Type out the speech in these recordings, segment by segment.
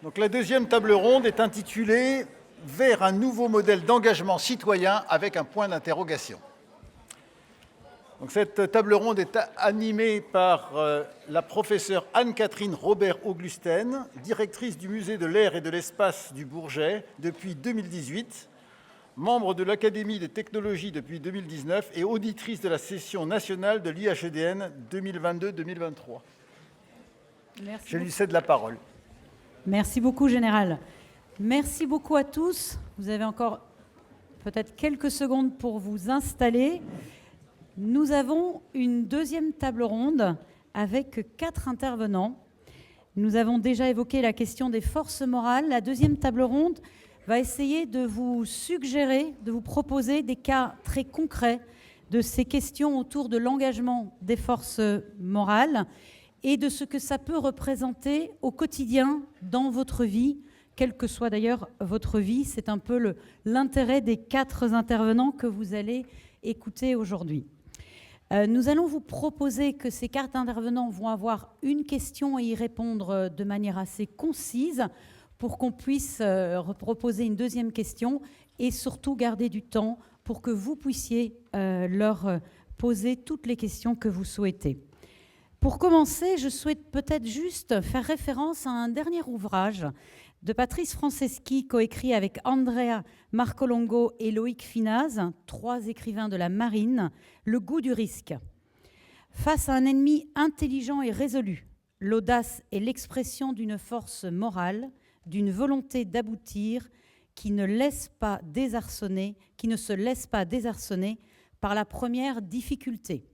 Donc la deuxième table ronde est intitulée « Vers un nouveau modèle d'engagement citoyen » avec un point d'interrogation. Donc cette table ronde est animée par la professeure Anne-Catherine Robert-Auglusten, directrice du musée de l'air et de l'espace du Bourget depuis 2018, membre de l'Académie des technologies depuis 2019 et auditrice de la session nationale de l'IHEDN 2022-2023. Je lui cède la parole. Merci beaucoup, Général. Merci beaucoup à tous. Vous avez encore peut-être quelques secondes pour vous installer. Nous avons une deuxième table ronde avec 4 intervenants. Nous avons déjà évoqué la question des forces morales. La deuxième table ronde va essayer de vous suggérer, de vous proposer des cas très concrets de ces questions autour de l'engagement des forces morales et de ce que ça peut représenter au quotidien dans votre vie, quelle que soit d'ailleurs votre vie. C'est un peu l'intérêt des 4 intervenants que vous allez écouter aujourd'hui. Nous allons vous proposer que ces 4 intervenants vont avoir une question et y répondre de manière assez concise pour qu'on puisse proposer une deuxième question et surtout garder du temps pour que vous puissiez leur poser toutes les questions que vous souhaitez. Pour commencer, je souhaite peut-être juste faire référence à un dernier ouvrage de Patrice Franceschi, coécrit avec Andrea Marcolongo et Loïc Finaz, 3 écrivains de la marine, Le goût du risque. Face à un ennemi intelligent et résolu, l'audace est l'expression d'une force morale, d'une volonté d'aboutir qui ne se laisse pas désarçonner par la première difficulté.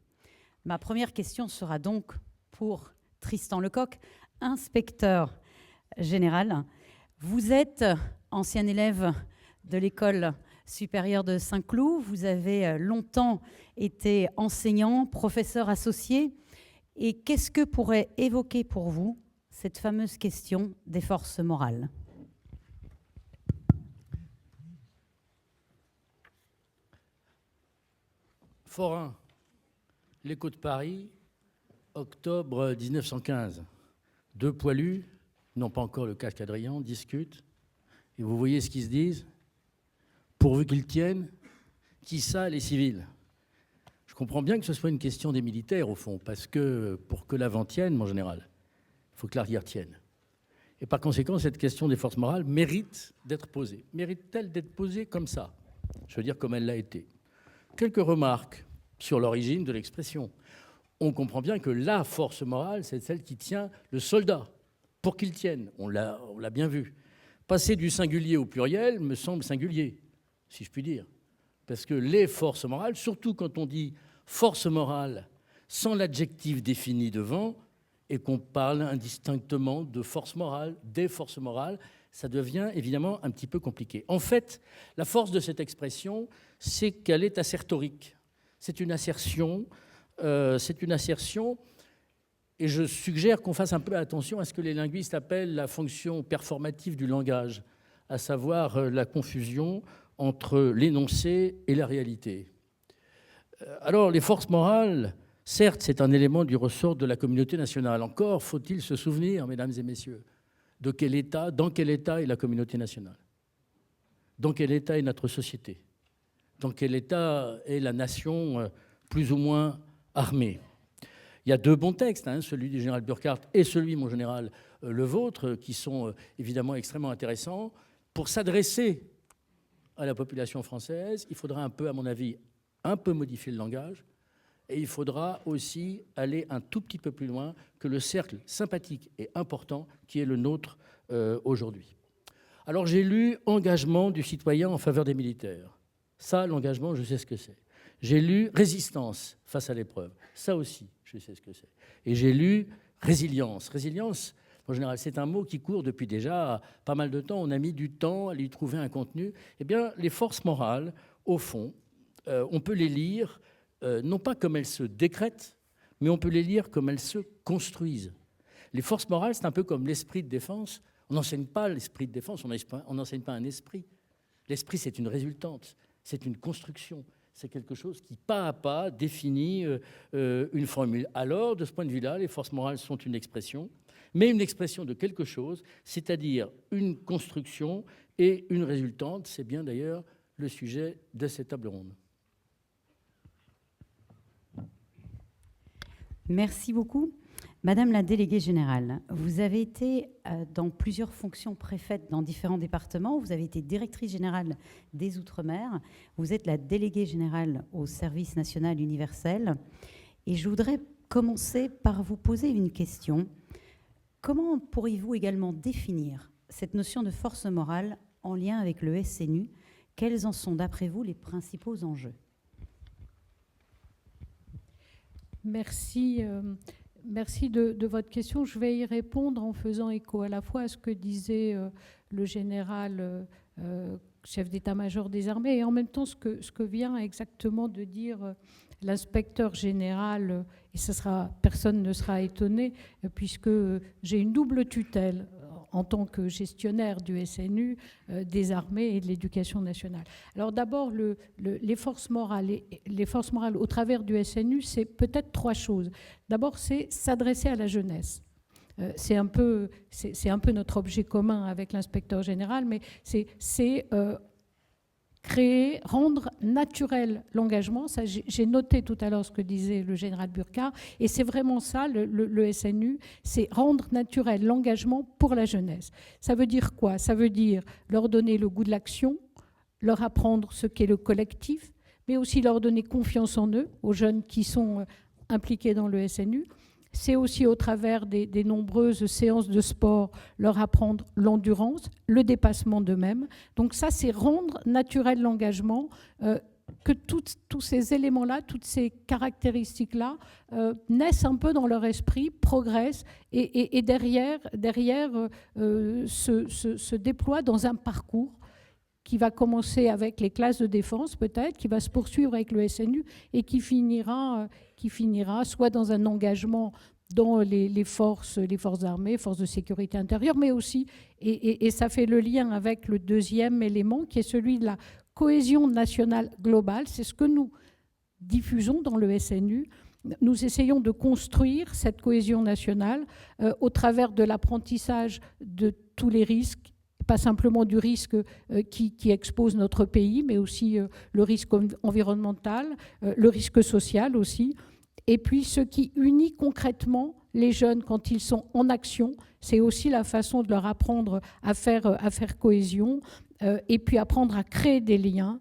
Ma première question sera donc pour Tristan Lecoq, inspecteur général. Vous êtes ancien élève de l'école supérieure de Saint-Cloud. Vous avez longtemps été enseignant, professeur associé. Et qu'est-ce que pourrait évoquer pour vous cette fameuse question des forces morales ? Forain, l'Écho de Paris, octobre 1915. 2 poilus, n'ont pas encore le casque Adrien, discutent. Et vous voyez ce qu'ils se disent ? Pourvu qu'ils tiennent, qui ça, les civils ? Je comprends bien que ce soit une question des militaires, au fond, parce que pour que l'avant tienne, mon général, il faut que l'arrière tienne. Et par conséquent, cette question des forces morales mérite d'être posée. Mérite-t-elle d'être posée comme ça ? Je veux dire, comme elle l'a été. Quelques remarques sur l'origine de l'expression. On comprend bien que la force morale, c'est celle qui tient le soldat, pour qu'il tienne. On l'a bien vu. Passer du singulier au pluriel me semble singulier, si je puis dire. Parce que les forces morales, surtout quand on dit force morale sans l'adjectif défini devant, et qu'on parle indistinctement de force morale, des forces morales, ça devient évidemment un petit peu compliqué. En fait, la force de cette expression, c'est qu'elle est assertorique. C'est une assertion, et je suggère qu'on fasse un peu attention à ce que les linguistes appellent la fonction performative du langage, à savoir la confusion entre l'énoncé et la réalité. Alors, les forces morales, certes, c'est un élément du ressort de la communauté nationale. Encore faut-il se souvenir, mesdames et messieurs, dans quel état est la communauté nationale ? Dans quel état est notre société ? Dans quel état est la nation plus ou moins armée ? Il y a 2 bons textes, celui du général Burckhardt et celui, mon général, le vôtre, qui sont évidemment extrêmement intéressants. Pour s'adresser à la population française, il faudra un peu, à mon avis, un peu modifier le langage, et il faudra aussi aller un tout petit peu plus loin que le cercle sympathique et important qui est le nôtre aujourd'hui. Alors j'ai lu « Engagement du citoyen en faveur des militaires ». Ça, l'engagement, je sais ce que c'est. J'ai lu « Résistance face à l'épreuve ». Ça aussi, je sais ce que c'est. Et j'ai lu « Résilience ». Résilience, en général, c'est un mot qui court depuis déjà pas mal de temps. On a mis du temps à lui trouver un contenu. Eh bien, les forces morales, au fond, on peut les lire, non pas comme elles se décrètent, mais on peut les lire comme elles se construisent. Les forces morales, c'est un peu comme l'esprit de défense. On n'enseigne pas l'esprit de défense, on n'enseigne pas un esprit. L'esprit, c'est une résultante, c'est une construction. C'est quelque chose qui, pas à pas, définit une formule. Alors, de ce point de vue-là, les forces morales sont une expression, mais une expression de quelque chose, c'est-à-dire une construction et une résultante. C'est bien d'ailleurs le sujet de cette table ronde. Merci beaucoup. Madame la déléguée générale, vous avez été dans plusieurs fonctions préfètes dans différents départements. Vous avez été directrice générale des Outre-mer. Vous êtes la déléguée générale au service national universel. Et je voudrais commencer par vous poser une question. Comment pourriez-vous également définir cette notion de force morale en lien avec le SNU? Quels en sont, d'après vous, les principaux enjeux? Merci. Merci de votre question. Je vais y répondre en faisant écho à la fois à ce que disait le général chef d'état-major des armées et en même temps ce que vient exactement de dire l'inspecteur général, et personne ne sera étonné puisque j'ai une double tutelle en tant que gestionnaire du SNU, des armées et de l'éducation nationale. Alors d'abord, les forces morales au travers du SNU, c'est peut-être trois choses. D'abord, c'est s'adresser à la jeunesse. C'est un peu notre objet commun avec l'inspecteur général, mais c'est créer, rendre naturel l'engagement. Ça, j'ai noté tout à l'heure ce que disait le général Burkhardt, et c'est vraiment ça, le SNU, c'est rendre naturel l'engagement pour la jeunesse. Ça veut dire quoi? Ça veut dire leur donner le goût de l'action, leur apprendre ce qu'est le collectif, mais aussi leur donner confiance en eux, aux jeunes qui sont impliqués dans le SNU. C'est aussi au travers des nombreuses séances de sport, leur apprendre l'endurance, le dépassement d'eux-mêmes. Donc ça, c'est rendre naturel l'engagement, que tous ces éléments-là, toutes ces caractéristiques-là naissent un peu dans leur esprit, progressent et derrière se déploient dans un parcours qui va commencer avec les classes de défense peut-être, qui va se poursuivre avec le SNU et qui finira soit dans un engagement dans les forces armées, forces de sécurité intérieure, mais aussi, et ça fait le lien avec le deuxième élément qui est celui de la cohésion nationale globale. C'est ce que nous diffusons dans le SNU. Nous essayons de construire cette cohésion nationale au travers de l'apprentissage de tous les risques, pas simplement du risque qui expose notre pays, mais aussi le risque environnemental, le risque social aussi. Et puis ce qui unit concrètement les jeunes quand ils sont en action, c'est aussi la façon de leur apprendre à faire cohésion, et puis apprendre à créer des liens.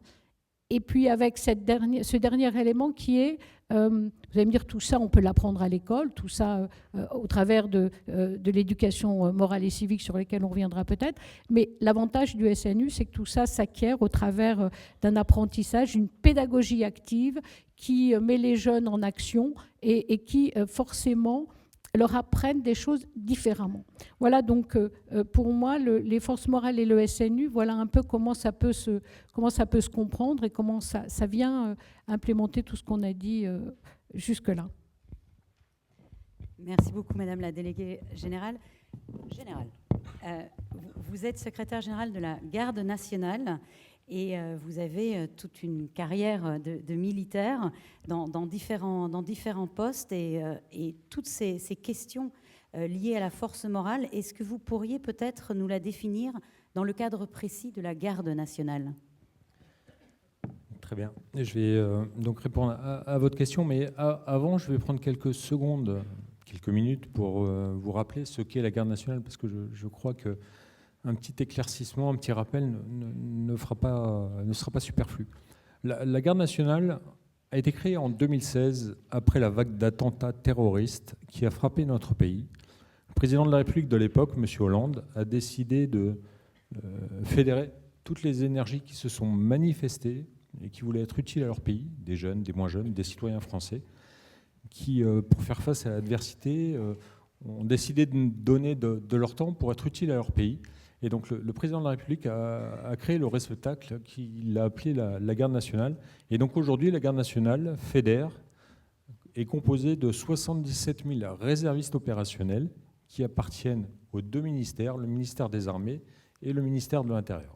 Et puis avec ce dernier élément qui est, vous allez me dire, tout ça, on peut l'apprendre à l'école, tout ça au travers de l'éducation morale et civique sur lesquelles on reviendra peut-être, mais l'avantage du SNU, c'est que tout ça s'acquiert au travers d'un apprentissage, une pédagogie active qui met les jeunes en action et qui forcément leur apprennent des choses différemment. Voilà donc pour moi les forces morales et le SNU, voilà un peu comment ça peut se comprendre et comment ça vient implémenter tout ce qu'on a dit jusque-là. Merci beaucoup Madame la déléguée générale. Vous êtes secrétaire générale de la Garde nationale et vous avez toute une carrière de militaire dans différents postes et toutes ces questions liées à la force morale. Est-ce que vous pourriez peut-être nous la définir dans le cadre précis de la Garde nationale? Très bien. Je vais donc répondre à votre question, mais avant, je vais prendre quelques secondes, quelques minutes pour vous rappeler ce qu'est la Garde nationale, parce que je crois qu'un petit éclaircissement, un petit rappel ne sera pas superflu. La Garde nationale a été créée en 2016 après la vague d'attentats terroristes qui a frappé notre pays. Le président de la République de l'époque, M. Hollande, a décidé de fédérer toutes les énergies qui se sont manifestées et qui voulaient être utiles à leur pays, des jeunes, des moins jeunes, des citoyens français, qui, pour faire face à l'adversité, ont décidé de donner de leur temps pour être utiles à leur pays. Et donc le président de la République a créé le réceptacle qu'il a appelé la Garde nationale. Et donc aujourd'hui, la Garde nationale fédère est composée de 77 000 réservistes opérationnels qui appartiennent aux deux ministères, le ministère des Armées et le ministère de l'Intérieur.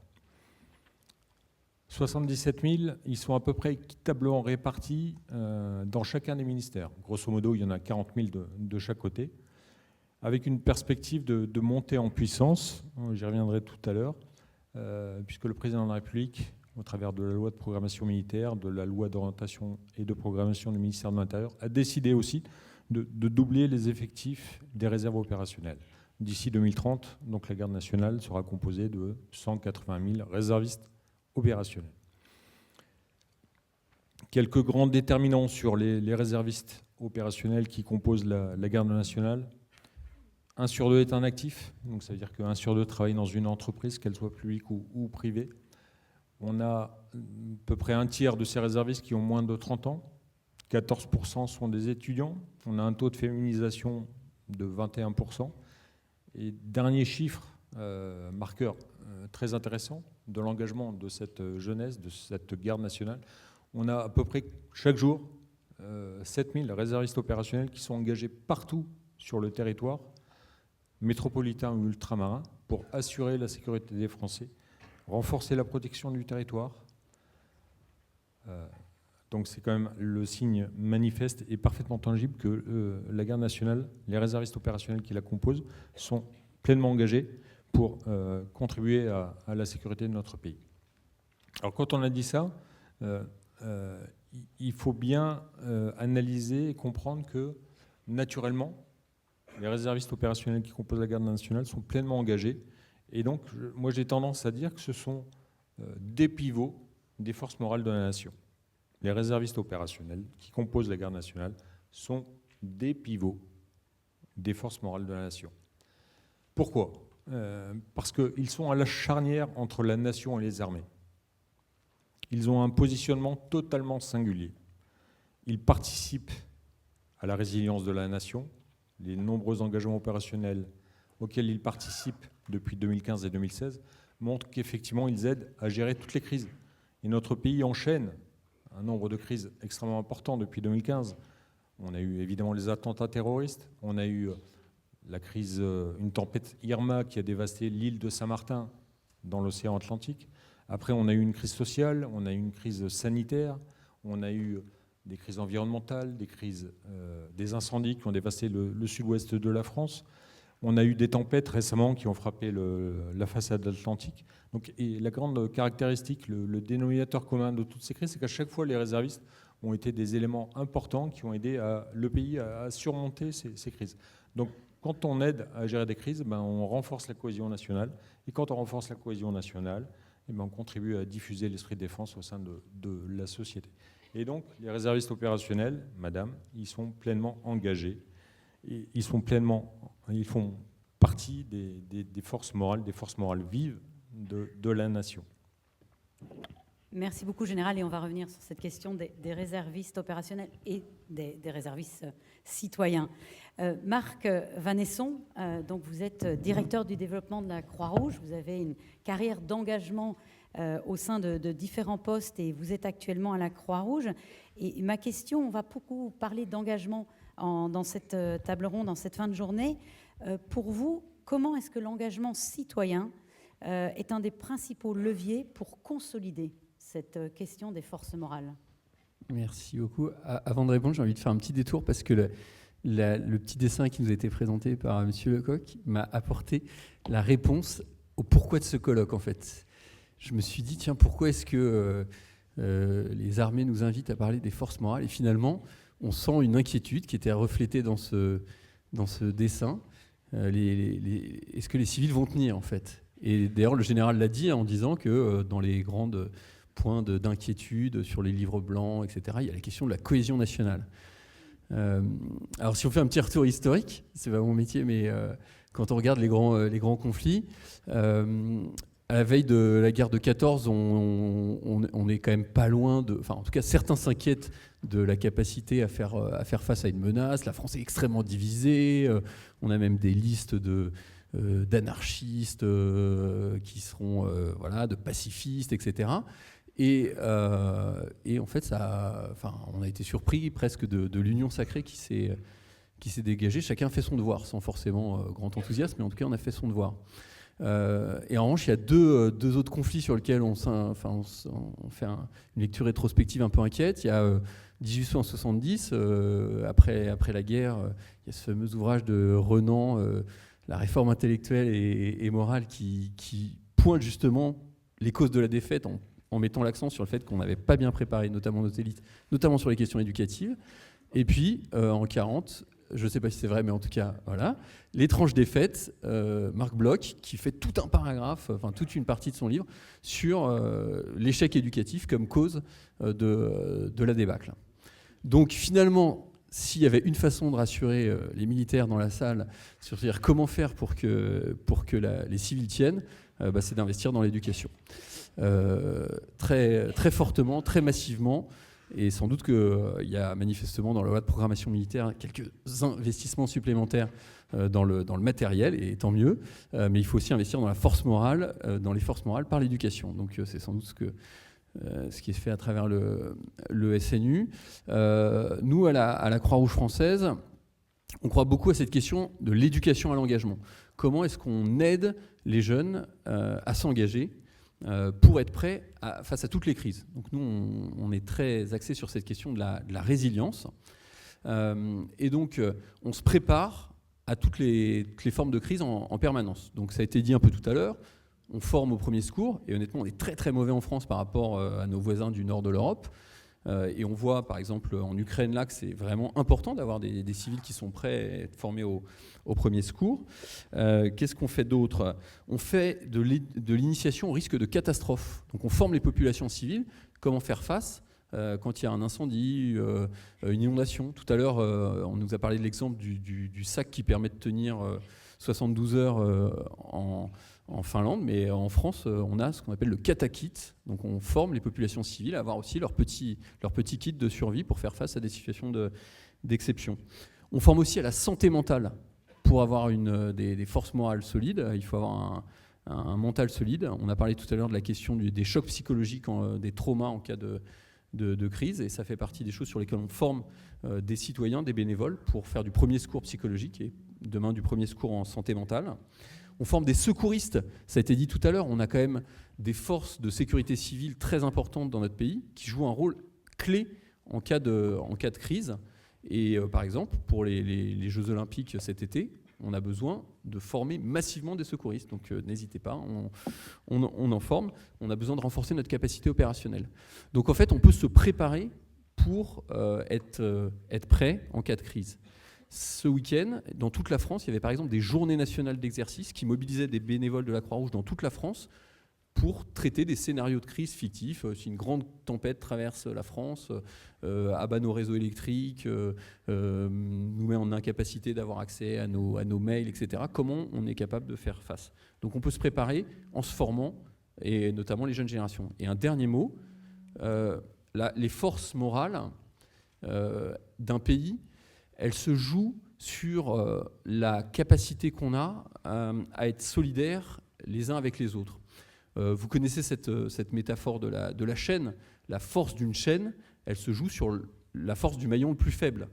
77 000, ils sont à peu près équitablement répartis dans chacun des ministères. Grosso modo, il y en a 40 000 de chaque côté. avec une perspective de montée en puissance, j'y reviendrai tout à l'heure, puisque le président de la République, au travers de la loi de programmation militaire, de la loi d'orientation et de programmation du ministère de l'Intérieur, a décidé aussi de doubler les effectifs des réserves opérationnelles. D'ici 2030, donc la garde nationale sera composée de 180 000 réservistes opérationnels. Quelques grands déterminants sur les réservistes opérationnels qui composent la garde nationale. 1 sur 2 est un actif, donc ça veut dire que 1 sur 2 travaille dans une entreprise, qu'elle soit publique ou privée. On a à peu près un tiers de ces réservistes qui ont moins de 30 ans. 14% sont des étudiants. On a un taux de féminisation de 21%. Et dernier chiffre, marqueur très intéressant de l'engagement de cette jeunesse, de cette garde nationale, on a à peu près chaque jour 7000 réservistes opérationnels qui sont engagés partout sur le territoire, métropolitain ou ultramarin, pour assurer la sécurité des Français, renforcer la protection du territoire. Donc c'est quand même le signe manifeste et parfaitement tangible que la garde nationale, les réservistes opérationnels qui la composent, sont pleinement engagés pour contribuer à la sécurité de notre pays. Alors quand on a dit ça, il faut bien analyser et comprendre que naturellement, les réservistes opérationnels qui composent la garde nationale sont pleinement engagés. Et donc, moi j'ai tendance à dire que ce sont des pivots des forces morales de la nation. Les réservistes opérationnels qui composent la garde nationale sont des pivots des forces morales de la nation. Pourquoi ? Parce qu'ils sont à la charnière entre la nation et les armées. Ils ont un positionnement totalement singulier. Ils participent à la résilience de la nation. Les nombreux engagements opérationnels auxquels ils participent depuis 2015 et 2016 montrent qu'effectivement, ils aident à gérer toutes les crises. Et notre pays enchaîne un nombre de crises extrêmement important depuis 2015. On a eu évidemment les attentats terroristes, on a eu la crise, une tempête Irma qui a dévasté l'île de Saint-Martin dans l'océan Atlantique. Après, on a eu une crise sociale, on a eu une crise sanitaire, on a eu des crises environnementales, des incendies qui ont dévasté le sud-ouest de la France. On a eu des tempêtes récemment qui ont frappé la façade atlantique. Donc, et la grande caractéristique, le dénominateur commun de toutes ces crises, c'est qu'à chaque fois, les réservistes ont été des éléments importants qui ont aidé le pays à surmonter ces crises. Donc, quand on aide à gérer des crises, on renforce la cohésion nationale. Et quand on renforce la cohésion nationale, on contribue à diffuser l'esprit de défense au sein de la société. Et donc, les réservistes opérationnels, madame, ils sont pleinement engagés. Et ils font partie des forces morales vives de la nation. Merci beaucoup, Général. Et on va revenir sur cette question des réservistes opérationnels et des réservistes citoyens. Marc Vanesson, donc vous êtes directeur du développement de la Croix-Rouge. Vous avez une carrière d'engagement au sein de différents postes et vous êtes actuellement à la Croix-Rouge. Et ma question, on va beaucoup parler d'engagement dans cette table ronde, dans cette fin de journée. Pour vous, comment est-ce que l'engagement citoyen est un des principaux leviers pour consolider cette question des forces morales? Merci beaucoup. Avant de répondre, j'ai envie de faire un petit détour parce que le petit dessin qui nous a été présenté par M. Lecoq m'a apporté la réponse au pourquoi de ce colloque, en fait. Je me suis dit, tiens, pourquoi est-ce que les armées nous invitent à parler des forces morales? Et finalement, on sent une inquiétude qui était reflétée dans ce dessin. Est-ce que les civils vont tenir, en fait? Et d'ailleurs, le général l'a dit en disant que dans les grands points d'inquiétude sur les livres blancs, etc., il y a la question de la cohésion nationale. Alors, si on fait un petit retour historique, c'est pas mon métier, mais quand on regarde les grands conflits, à la veille de la guerre de 14, on est quand même pas loin de... Enfin, en tout cas, certains s'inquiètent de la capacité à faire face à une menace. La France est extrêmement divisée. On a même des listes d'anarchistes qui seront de pacifistes, etc. Et en fait, on a été surpris presque de l'union sacrée qui s'est dégagée. Chacun fait son devoir, sans forcément grand enthousiasme, mais en tout cas, on a fait son devoir. Et en revanche, il y a deux autres conflits sur lesquels on fait une lecture rétrospective un peu inquiète. Il y a 1870, après la guerre, il y a ce fameux ouvrage de Renan, La réforme intellectuelle et morale, qui pointe justement les causes de la défaite en mettant l'accent sur le fait qu'on n'avait pas bien préparé, notamment nos élites, notamment sur les questions éducatives. Et puis, en 40, je ne sais pas si c'est vrai, mais en tout cas, voilà, l'étrange défaite, Marc Bloch, qui fait tout un paragraphe, enfin toute une partie de son livre, sur l'échec éducatif comme cause de la débâcle. Donc finalement, s'il y avait une façon de rassurer les militaires dans la salle sur dire comment faire pour que les civils tiennent, c'est d'investir dans l'éducation. Très, très fortement, très massivement. Et sans doute qu'il y a manifestement dans la loi de programmation militaire quelques investissements supplémentaires dans le matériel, et tant mieux. Mais il faut aussi investir dans la force morale, dans les forces morales par l'éducation. Donc c'est sans doute ce qui est fait à travers le SNU. Nous, à la Croix-Rouge française, on croit beaucoup à cette question de l'éducation à l'engagement. Comment est-ce qu'on aide les jeunes à s'engager pour être prêts face à toutes les crises. Donc nous, on est très axé sur cette question de la résilience. Et donc, on se prépare à toutes les formes de crise en permanence. Donc ça a été dit un peu tout à l'heure, on forme au premier secours, et honnêtement, on est très très mauvais en France par rapport à nos voisins du nord de l'Europe. Et on voit, par exemple, en Ukraine, là, que c'est vraiment important d'avoir des civils qui sont prêts à être formés au premier secours. Qu'est-ce qu'on fait d'autre ? On fait de l'initiation au risque de catastrophe. Donc on forme les populations civiles, comment faire face quand il y a un incendie, une inondation. Tout à l'heure, on nous a parlé de l'exemple du sac qui permet de tenir 72 heures en Finlande, mais en France, on a ce qu'on appelle le katakit. Donc on forme les populations civiles à avoir aussi leur petit kit de survie pour faire face à des situations d'exception. On forme aussi à la santé mentale. Pour avoir des forces morales solides, il faut avoir un mental solide. On a parlé tout à l'heure de la question des chocs psychologiques, des traumas en cas de crise, et ça fait partie des choses sur lesquelles on forme des citoyens, des bénévoles, pour faire du premier secours psychologique et demain du premier secours en santé mentale. On forme des secouristes, ça a été dit tout à l'heure, on a quand même des forces de sécurité civile très importantes dans notre pays qui jouent un rôle clé en cas de crise. Et par exemple, pour les Jeux Olympiques cet été, on a besoin de former massivement des secouristes. Donc n'hésitez pas, on en forme. On a besoin de renforcer notre capacité opérationnelle. Donc en fait, on peut se préparer pour être prêt en cas de crise. Ce week-end, dans toute la France, il y avait par exemple des journées nationales d'exercice qui mobilisaient des bénévoles de la Croix-Rouge dans toute la France pour traiter des scénarios de crise fictifs. Si une grande tempête traverse la France, abat nos réseaux électriques, nous met en incapacité d'avoir accès à nos mails, etc., comment on est capable de faire face? Donc on peut se préparer en se formant, et notamment les jeunes générations. Et un dernier mot, les forces morales d'un pays, elles se jouent sur la capacité qu'on a à être solidaires les uns avec les autres. Vous connaissez cette métaphore de la chaîne. La force d'une chaîne, elle se joue sur la force du maillon le plus faible.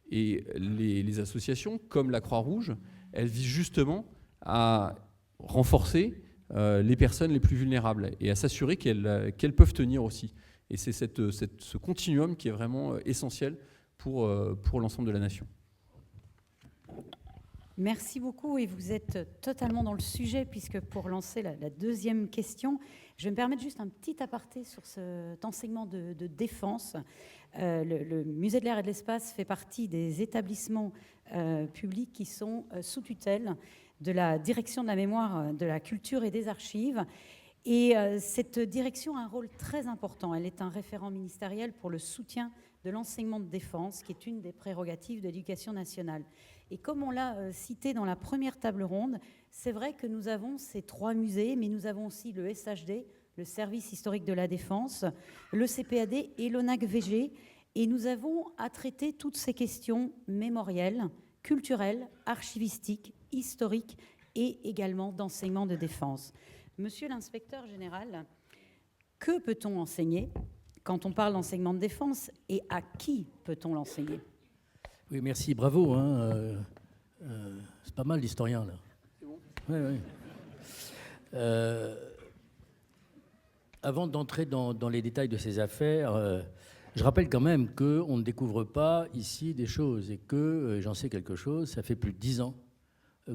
Et les associations, comme la Croix-Rouge, elles visent justement à renforcer les personnes les plus vulnérables et à s'assurer qu'elles peuvent tenir aussi. Et c'est ce continuum qui est vraiment essentiel pour l'ensemble de la nation. Merci beaucoup, et vous êtes totalement dans le sujet, puisque pour lancer la deuxième question, je vais me permettre juste un petit aparté sur cet enseignement de défense. Le Musée de l'air et de l'espace fait partie des établissements publics qui sont sous tutelle de la direction de la mémoire, de la culture et des archives. Et cette direction a un rôle très important. Elle est un référent ministériel pour le soutien de l'enseignement de défense, qui est une des prérogatives de l'éducation nationale. Et comme on l'a cité dans la première table ronde, c'est vrai que nous avons ces 3 musées, mais nous avons aussi le SHD, le Service historique de la défense, le CPAD et l'ONAC-VG. Et nous avons à traiter toutes ces questions mémorielles, culturelles, archivistiques, historiques et également d'enseignement de défense. Monsieur l'inspecteur général, que peut-on enseigner quand on parle d'enseignement de défense, et à qui peut-on l'enseigner? Oui, merci, bravo. C'est pas mal l'historien, là. C'est bon. Oui. Avant d'entrer dans les détails de ces affaires, Je rappelle quand même qu'on ne découvre pas ici des choses et que, j'en sais quelque chose, ça fait plus de 10 ans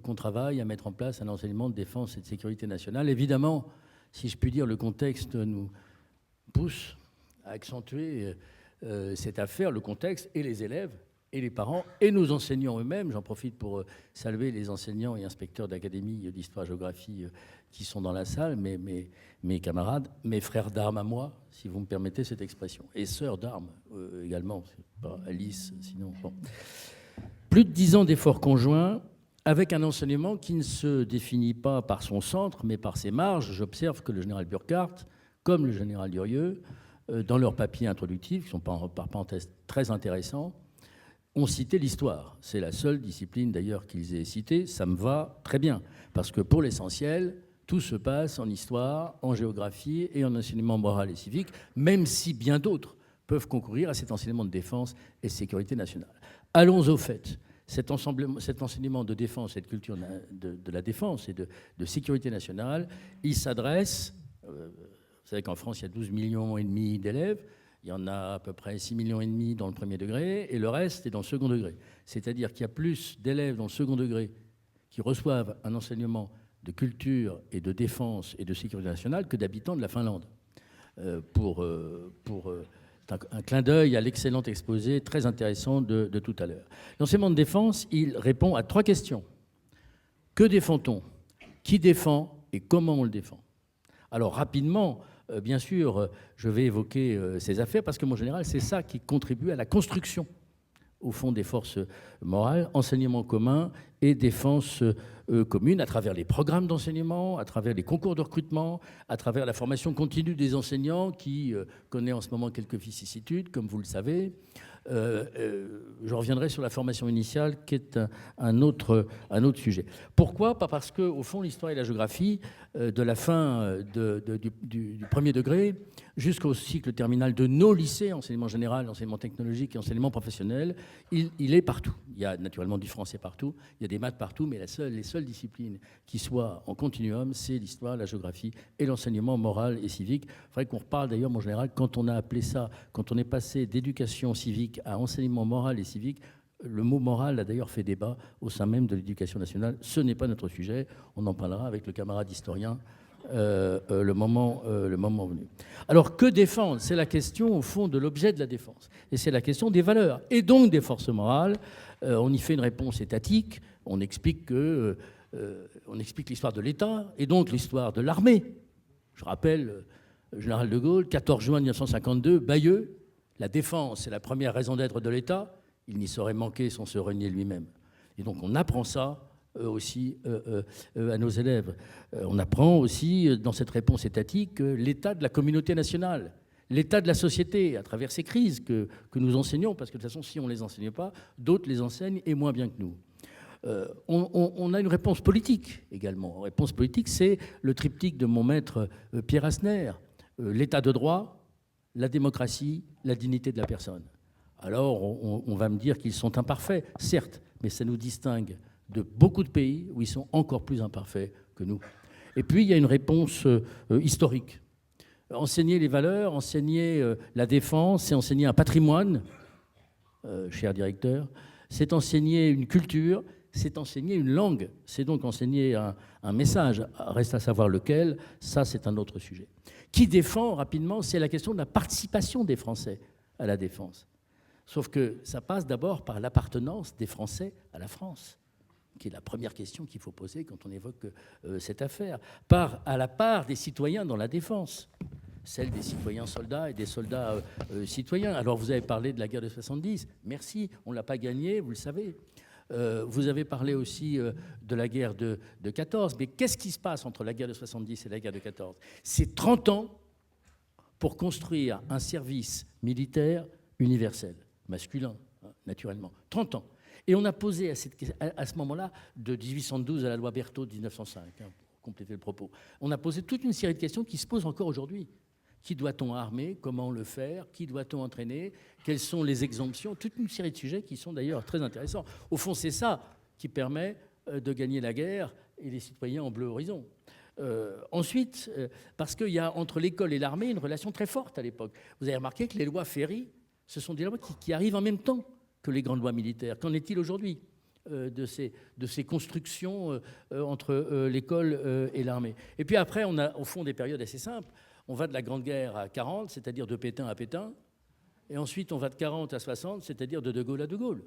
qu'on travaille à mettre en place un enseignement de défense et de sécurité nationale. Évidemment, si je puis dire, le contexte nous pousse à accentuer cette affaire, le contexte et les élèves et les parents et nos enseignants eux-mêmes. J'en profite pour saluer les enseignants et inspecteurs d'académie d'histoire-géographie qui sont dans la salle, mes camarades, mes frères d'armes à moi, si vous me permettez cette expression, et sœurs d'armes également, c'est pas Alice, sinon. Bon. Plus de 10 ans d'efforts conjoints, avec un enseignement qui ne se définit pas par son centre, mais par ses marges. J'observe que le général Burkhardt, comme le général Durieux, dans leurs papiers introductifs, qui sont par parenthèse très intéressants, ont cité l'histoire. C'est la seule discipline d'ailleurs qu'ils aient citée. Ça me va très bien, parce que pour l'essentiel, tout se passe en histoire, en géographie et en enseignement moral et civique, même si bien d'autres peuvent concourir à cet enseignement de défense et de sécurité nationale. Allons au fait. Cet enseignement de défense et de culture de la défense et de sécurité nationale, il s'adresse, vous savez qu'en France, il y a 12,5 millions d'élèves, il y en a à peu près 6,5 millions dans le premier degré, et le reste est dans le second degré. C'est-à-dire qu'il y a plus d'élèves dans le second degré qui reçoivent un enseignement de culture et de défense et de sécurité nationale que d'habitants de la Finlande. Un clin d'œil à l'excellent exposé très intéressant de tout à l'heure. L'enseignement de défense, il répond à 3 questions. Que défend-on? Qui défend? Et comment on le défend? Alors rapidement, bien sûr, je vais évoquer ces affaires parce que, en général, c'est ça qui contribue à la construction, au fond, des forces morales, enseignement commun et défense commune, à travers les programmes d'enseignement, à travers les concours de recrutement, à travers la formation continue des enseignants qui connaît en ce moment quelques vicissitudes, comme vous le savez. Je reviendrai sur la formation initiale, qui est un autre sujet. Pourquoi? Pas parce que, au fond, l'histoire et la géographie, de la fin du premier degré jusqu'au cycle terminal de nos lycées, enseignement général, enseignement technologique et enseignement professionnel, il est partout. Il y a naturellement du français partout, il y a des maths partout, mais les seules disciplines qui soient en continuum, c'est l'histoire, la géographie et l'enseignement moral et civique. Il faudrait qu'on reparle d'ailleurs, en général, quand on a appelé ça, quand on est passé d'éducation civique à enseignement moral et civique, le mot moral a d'ailleurs fait débat au sein même de l'éducation nationale. Ce n'est pas notre sujet, on en parlera avec le camarade historien le moment venu. Alors, que défendre? C'est la question, au fond, de l'objet de la défense. Et c'est la question des valeurs, et donc des forces morales. On y fait une réponse étatique. On explique l'histoire de l'État, et donc l'histoire de l'armée. Je rappelle, le général de Gaulle, 14 juin 1952, Bayeux, la défense, c'est la première raison d'être de l'État. Il n'y saurait manquer sans se renier lui-même. Et donc, on apprend ça aussi à nos élèves. On apprend aussi, dans cette réponse étatique, l'état de la communauté nationale, l'état de la société, à travers ces crises que nous enseignons, parce que de toute façon, si on ne les enseigne pas, d'autres les enseignent, et moins bien que nous. On a une réponse politique également. La réponse politique, c'est le triptyque de mon maître Pierre Asner, l'état de droit, la démocratie, la dignité de la personne. Alors, on va me dire qu'ils sont imparfaits, certes, mais ça nous distingue de beaucoup de pays où ils sont encore plus imparfaits que nous. Et puis, il y a une réponse historique. Enseigner les valeurs, enseigner la défense, c'est enseigner un patrimoine, cher directeur, c'est enseigner une culture, c'est enseigner une langue, c'est donc enseigner un message. Reste à savoir lequel, ça c'est un autre sujet. Qui défend, rapidement, c'est la question de la participation des Français à la défense. Sauf que ça passe d'abord par l'appartenance des Français à la France, qui est la première question qu'il faut poser quand on évoque cette affaire, à la part des citoyens dans la défense, celle des citoyens soldats et des soldats citoyens. Alors vous avez parlé de la guerre de 70, merci, on ne l'a pas gagnée, vous le savez. Vous avez parlé aussi de la guerre de 14, mais qu'est-ce qui se passe entre la guerre de 70 et la guerre de 14? C'est 30 ans pour construire un service militaire universel, masculin, naturellement. 30 ans. Et on a posé à ce moment-là, de 1812 à la loi Berthaud de 1905, pour compléter le propos, on a posé toute une série de questions qui se posent encore aujourd'hui. Qui doit-on armer? Comment le faire? Qui doit-on entraîner? Quelles sont les exemptions? Toute une série de sujets qui sont d'ailleurs très intéressants. Au fond, c'est ça qui permet de gagner la guerre et les citoyens en bleu horizon. Ensuite, parce qu'il y a entre l'école et l'armée une relation très forte à l'époque. Vous avez remarqué que les lois Ferry Ce sont des lois qui arrivent en même temps que les grandes lois militaires. Qu'en est-il aujourd'hui de ces constructions entre l'école et l'armée? Et puis après, on a au fond des périodes assez simples. On va de la Grande Guerre à 40, c'est-à-dire de Pétain à Pétain. Et ensuite, on va de 40 à 60, c'est-à-dire de Gaulle à De Gaulle.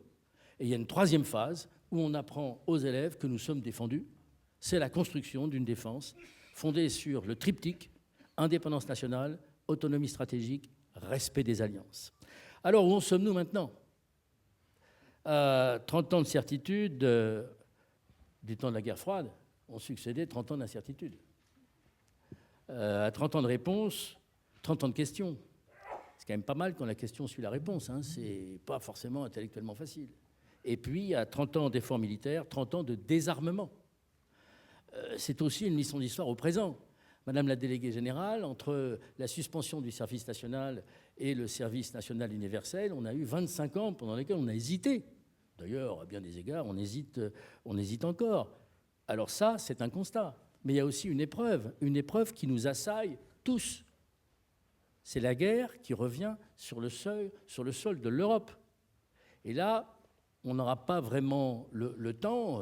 Et il y a une troisième phase où on apprend aux élèves que nous sommes défendus. C'est la construction d'une défense fondée sur le triptyque indépendance nationale, autonomie stratégique, respect des alliances. Alors, où en sommes-nous maintenant? 30 ans de certitude, des temps de la guerre froide, ont succédé 30 ans d'incertitude. À 30 ans de réponse, 30 ans de questions. C'est quand même pas mal quand la question suit la réponse, hein. C'est pas forcément intellectuellement facile. Et puis, à 30 ans d'efforts militaires, 30 ans de désarmement. C'est aussi une leçon d'histoire au présent. Madame la déléguée générale, entre la suspension du service national et le service national universel, on a eu 25 ans pendant lesquels on a hésité. D'ailleurs, à bien des égards, on hésite encore. Alors ça, c'est un constat. Mais il y a aussi une épreuve qui nous assaille tous. C'est la guerre qui revient sur le sol de l'Europe. Et là, on n'aura pas vraiment le temps.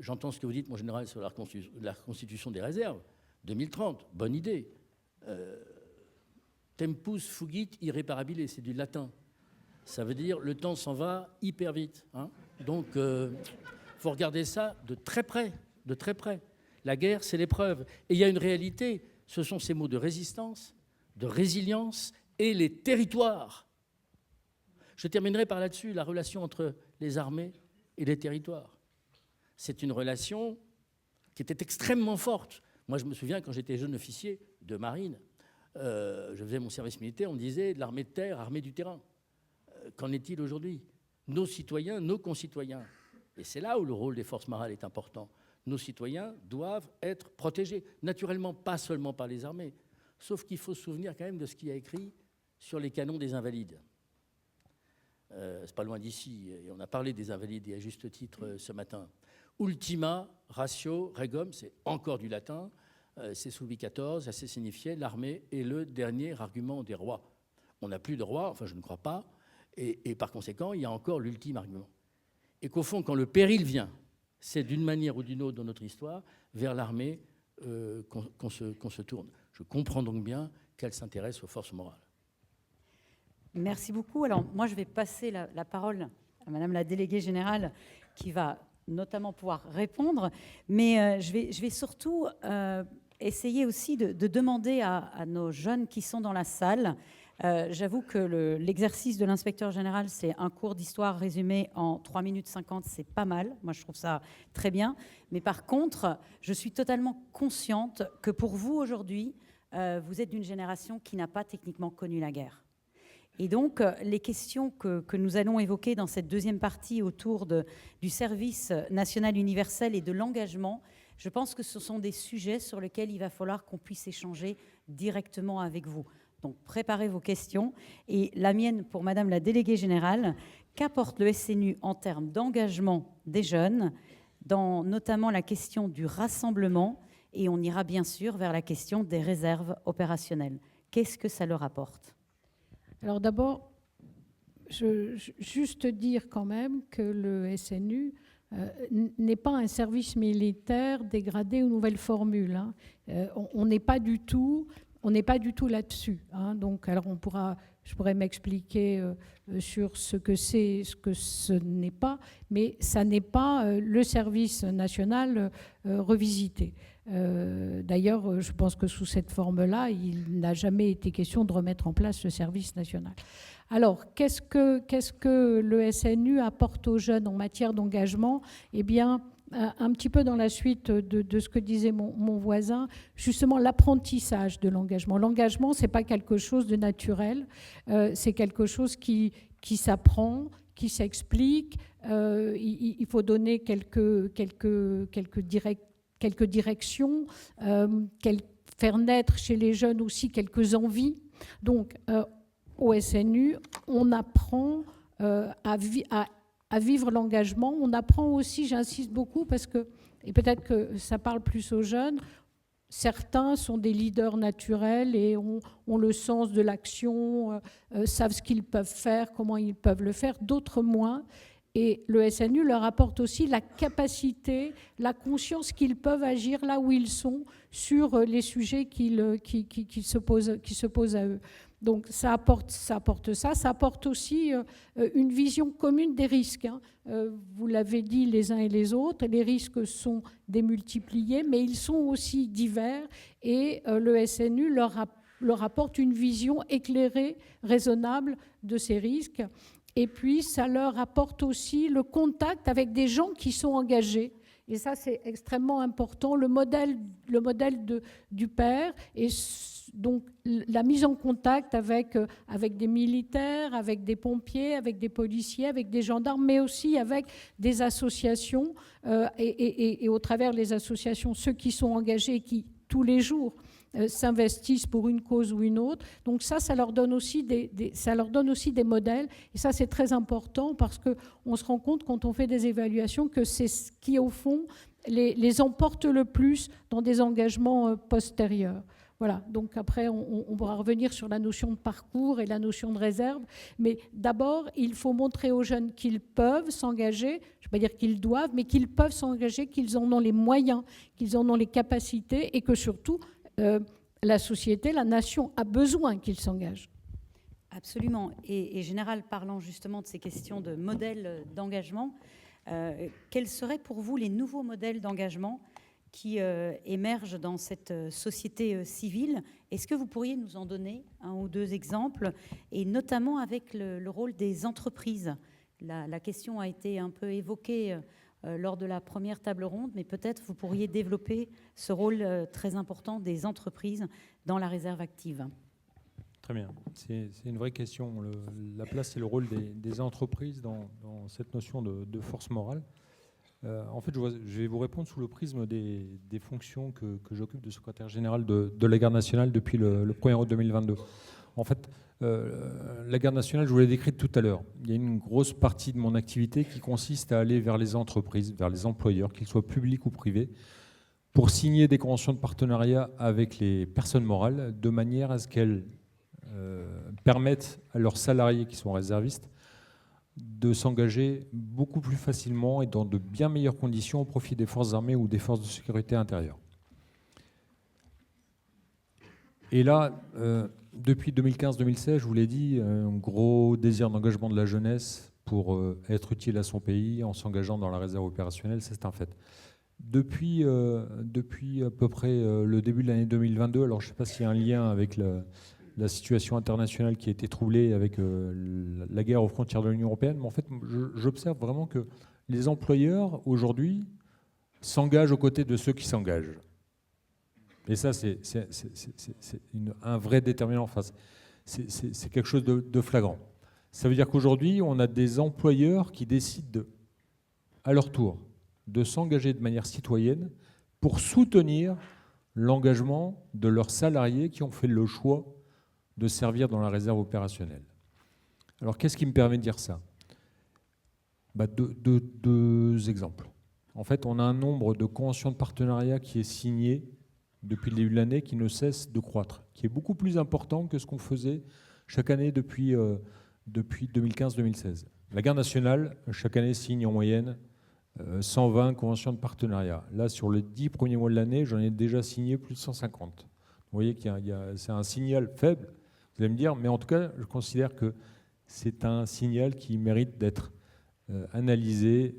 J'entends ce que vous dites, mon général, sur la constitution des réserves. 2030, bonne idée. Tempus fugit irreparabile, c'est du latin. Ça veut dire le temps s'en va hyper vite. Hein. Donc, il faut regarder ça de très près, de très près. La guerre, c'est l'épreuve. Et il y a une réalité, ce sont ces mots de résistance, de résilience et les territoires. Je terminerai par là-dessus, la relation entre les armées et les territoires. C'est une relation qui était extrêmement forte. Moi, je me souviens, quand j'étais jeune officier de marine, je faisais mon service militaire, on me disait de l'armée de terre, armée du terrain. Qu'en est-il aujourd'hui? Nos citoyens, nos concitoyens, et c'est là où le rôle des forces marales est important, nos citoyens doivent être protégés, naturellement pas seulement par les armées, sauf qu'il faut se souvenir quand même de ce qu'il y a écrit sur les canons des Invalides. C'est pas loin d'ici, et on a parlé des Invalides, et à juste titre, ce matin. Ultima ratio regum, c'est encore du latin, c'est sous Louis XIV, ça signifiait l'armée est le dernier argument des rois. On n'a plus de roi, enfin je ne crois pas, et par conséquent, il y a encore l'ultime argument. Et qu'au fond, quand le péril vient, c'est d'une manière ou d'une autre dans notre histoire, vers l'armée qu'on se tourne. Je comprends donc bien qu'elle s'intéresse aux forces morales. Merci beaucoup. Alors, moi, je vais passer la parole à Madame la déléguée générale qui va notamment pouvoir répondre. Mais je vais surtout essayer aussi de demander à nos jeunes qui sont dans la salle. J'avoue que l'exercice de l'inspecteur général, c'est un cours d'histoire résumé en 3 minutes 50, c'est pas mal. Moi, je trouve ça très bien. Mais par contre, je suis totalement consciente que pour vous, aujourd'hui, vous êtes d'une génération qui n'a pas techniquement connu la guerre. Et donc, les questions que nous allons évoquer dans cette deuxième partie autour du service national universel et de l'engagement, je pense que ce sont des sujets sur lesquels il va falloir qu'on puisse échanger directement avec vous. Donc, préparez vos questions. Et la mienne pour Madame la déléguée générale, qu'apporte le SNU en termes d'engagement des jeunes, dans notamment la question du rassemblement, et on ira bien sûr vers la question des réserves opérationnelles. Qu'est-ce que ça leur apporte ? Alors d'abord, juste dire quand même que le SNU n'est pas un service militaire dégradé aux nouvelles formules. Hein. On n'est pas du tout là-dessus. Hein. Donc, alors je pourrais m'expliquer sur ce que c'est, ce que ce n'est pas, mais ça n'est pas le service national revisité. D'ailleurs, je pense que sous cette forme-là, il n'a jamais été question de remettre en place le service national. Alors, qu'est-ce que le SNU apporte aux jeunes en matière d'engagement ? Eh bien, un petit peu dans la suite de ce que disait mon voisin, justement l'apprentissage de l'engagement. L'engagement, ce n'est pas quelque chose de naturel, c'est quelque chose qui s'apprend, qui s'explique. Il faut donner quelques directions, faire naître chez les jeunes aussi quelques envies. Donc, au SNU, on apprend à vivre l'engagement. On apprend aussi, j'insiste beaucoup, parce que, et peut-être que ça parle plus aux jeunes, certains sont des leaders naturels et ont le sens de l'action, savent ce qu'ils peuvent faire, comment ils peuvent le faire, d'autres moins. Et le SNU leur apporte aussi la capacité, la conscience qu'ils peuvent agir là où ils sont sur les sujets qui se posent à eux. Donc ça apporte ça. Ça apporte aussi une vision commune des risques. Vous l'avez dit les uns et les autres, les risques sont démultipliés, mais ils sont aussi divers. Et le SNU leur apporte une vision éclairée, raisonnable de ces risques. Et puis, ça leur apporte aussi le contact avec des gens qui sont engagés. Et ça, c'est extrêmement important. Le modèle du père, et donc la mise en contact avec des militaires, avec des pompiers, avec des policiers, avec des gendarmes, mais aussi avec des associations. Et au travers des associations, ceux qui sont engagés et qui, tous les jours, s'investissent pour une cause ou une autre. Donc ça leur donne aussi des modèles. Et ça, c'est très important parce qu'on se rend compte quand on fait des évaluations que c'est ce qui, au fond, les emporte le plus dans des engagements postérieurs. Voilà, donc après, on pourra revenir sur la notion de parcours et la notion de réserve. Mais d'abord, il faut montrer aux jeunes qu'ils peuvent s'engager, je ne vais pas dire qu'ils doivent, mais qu'ils peuvent s'engager, qu'ils en ont les moyens, qu'ils en ont les capacités et que surtout, la société, la nation a besoin qu'ils s'engagent. Absolument. Et Général, parlant justement de ces questions de modèles d'engagement, quels seraient pour vous les nouveaux modèles d'engagement qui émergent dans cette société civile? Est-ce que vous pourriez nous en donner un ou deux exemples, et notamment avec le rôle des entreprises? La question a été un peu évoquée lors de la première table ronde, mais peut-être vous pourriez développer ce rôle très important des entreprises dans la réserve active. Très bien, c'est une vraie question. La place et le rôle des entreprises dans cette notion de force morale. En fait, je vais vous répondre sous le prisme des fonctions que j'occupe de secrétaire général de la Garde nationale depuis le 1er août 2022. En fait, la Garde nationale, je vous l'ai décrite tout à l'heure. Il y a une grosse partie de mon activité qui consiste à aller vers les entreprises, vers les employeurs, qu'ils soient publics ou privés, pour signer des conventions de partenariat avec les personnes morales, de manière à ce qu'elles permettent à leurs salariés qui sont réservistes de s'engager beaucoup plus facilement et dans de bien meilleures conditions au profit des forces armées ou des forces de sécurité intérieure. Et là, depuis 2015-2016, je vous l'ai dit, un gros désir d'engagement de la jeunesse pour être utile à son pays en s'engageant dans la réserve opérationnelle, c'est un fait. Depuis à peu près le début de l'année 2022, alors je ne sais pas s'il y a un lien avec la situation internationale qui a été troublée avec la guerre aux frontières de l'Union européenne, mais en fait, j'observe vraiment que les employeurs, aujourd'hui, s'engagent aux côtés de ceux qui s'engagent. Et ça, c'est un vrai déterminant. Enfin, c'est quelque chose de flagrant. Ça veut dire qu'aujourd'hui, on a des employeurs qui décident, à leur tour, de s'engager de manière citoyenne pour soutenir l'engagement de leurs salariés qui ont fait le choix de servir dans la réserve opérationnelle. Alors, qu'est-ce qui me permet de dire ça ? Deux exemples. En fait, on a un nombre de conventions de partenariat qui est signé depuis le début de l'année, qui ne cesse de croître, qui est beaucoup plus important que ce qu'on faisait chaque année depuis 2015-2016. La Garde nationale, chaque année, signe en moyenne 120 conventions de partenariat. Là, sur les 10 premiers mois de l'année, j'en ai déjà signé plus de 150. Vous voyez que c'est un signal faible, vous allez me dire, mais en tout cas, je considère que c'est un signal qui mérite d'être analysé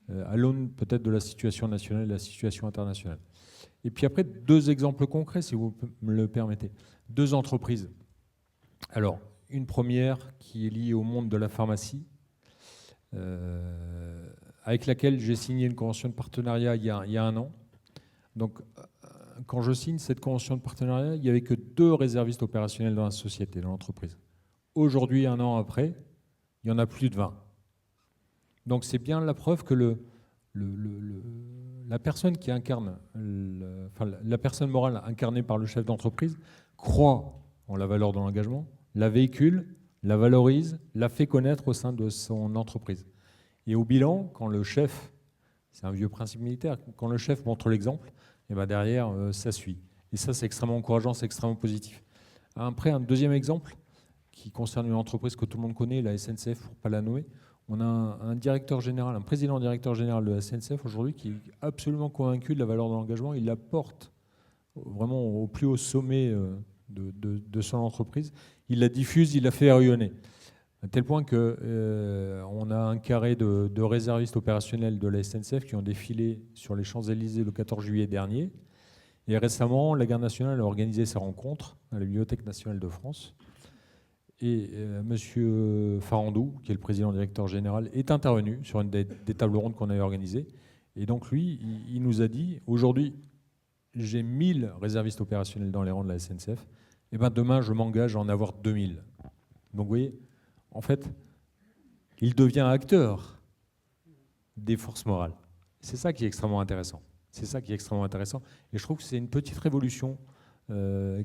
à l'aune peut-être de la situation nationale et de la situation internationale. Et puis après, deux exemples concrets, si vous me le permettez. Deux entreprises. Alors, une première qui est liée au monde de la pharmacie, avec laquelle j'ai signé une convention de partenariat il y a un an. Donc, quand je signe cette convention de partenariat, il n'y avait que 2 réservistes opérationnels dans la société, dans l'entreprise. Aujourd'hui, un an après, il y en a plus de 20. Donc, c'est bien la preuve que la personne qui incarne, la personne morale incarnée par le chef d'entreprise croit en la valeur de l'engagement, la véhicule, la valorise, la fait connaître au sein de son entreprise. Et au bilan, quand le chef, c'est un vieux principe militaire, quand le chef montre l'exemple, et ben derrière, ça suit. Et ça, c'est extrêmement encourageant, c'est extrêmement positif. Après, un deuxième exemple qui concerne une entreprise que tout le monde connaît, la SNCF, pour ne pas la nommer. On a un directeur général, un président directeur général de la SNCF aujourd'hui qui est absolument convaincu de la valeur de l'engagement. Il la porte vraiment au plus haut sommet de son entreprise. Il la diffuse, il la fait rayonner. À tel point qu'on a un carré de réservistes opérationnels de la SNCF qui ont défilé sur les Champs-Élysées le 14 juillet dernier. Et récemment, la Garde nationale a organisé sa rencontre à la Bibliothèque nationale de France. Et M. Farandou, qui est le président directeur général, est intervenu sur une des tables rondes qu'on avait organisées. Et donc lui, il nous a dit, aujourd'hui, j'ai 1000 réservistes opérationnels dans les rangs de la SNCF, et ben demain, je m'engage à en avoir 2000. Donc vous voyez, en fait, il devient acteur des forces morales. C'est ça qui est extrêmement intéressant. C'est ça qui est extrêmement intéressant. Et je trouve que c'est une petite révolution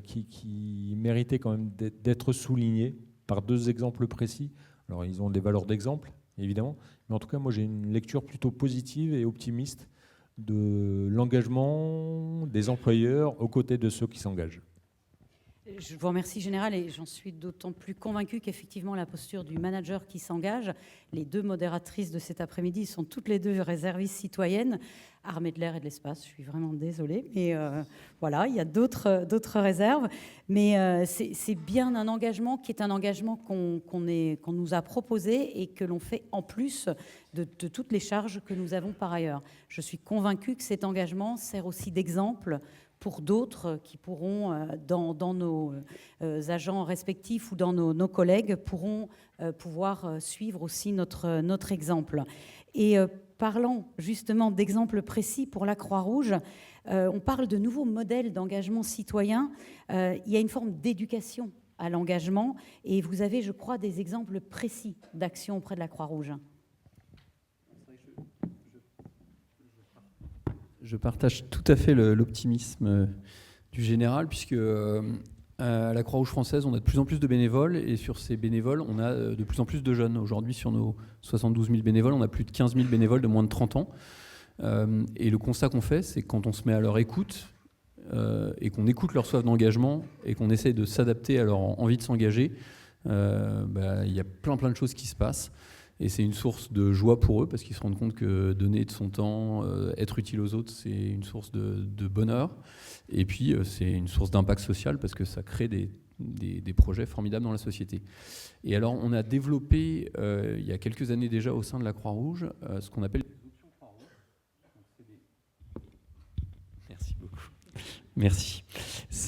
qui méritait quand même d'être soulignée par 2 exemples précis. Alors, ils ont des valeurs d'exemple, évidemment, mais en tout cas, moi, j'ai une lecture plutôt positive et optimiste de l'engagement des employeurs aux côtés de ceux qui s'engagent. Je vous remercie, Général, et j'en suis d'autant plus convaincue qu'effectivement, la posture du manager qui s'engage, les 2 modératrices de cet après-midi sont toutes les 2 réservistes citoyennes, armées de l'air et de l'espace. Je suis vraiment désolée, mais voilà, il y a d'autres réserves. Mais c'est bien un engagement qui est un engagement qu'on nous a proposé et que l'on fait en plus de toutes les charges que nous avons par ailleurs. Je suis convaincue que cet engagement sert aussi d'exemple pour d'autres qui pourront, dans nos agents respectifs ou dans nos collègues, pourront pouvoir suivre aussi notre exemple. Et parlant justement d'exemples précis pour la Croix-Rouge, on parle de nouveaux modèles d'engagement citoyen. Il y a une forme d'éducation à l'engagement et vous avez, je crois, des exemples précis d'actions auprès de la Croix-Rouge. Je partage tout à fait l'optimisme du général, puisque à la Croix-Rouge française, on a de plus en plus de bénévoles, et sur ces bénévoles, on a de plus en plus de jeunes. Aujourd'hui, sur nos 72 000 bénévoles, on a plus de 15 000 bénévoles de moins de 30 ans. Et le constat qu'on fait, c'est que quand on se met à leur écoute, et qu'on écoute leur soif d'engagement, et qu'on essaie de s'adapter à leur envie de s'engager, il y a plein de choses qui se passent. Et c'est une source de joie pour eux, parce qu'ils se rendent compte que donner de son temps, être utile aux autres, c'est une source de bonheur. Et puis, c'est une source d'impact social, parce que ça crée des projets formidables dans la société. Et alors, on a développé, il y a quelques années déjà, au sein de la Croix-Rouge, ce qu'on appelle les options Croix-Rouge. Merci beaucoup. Merci.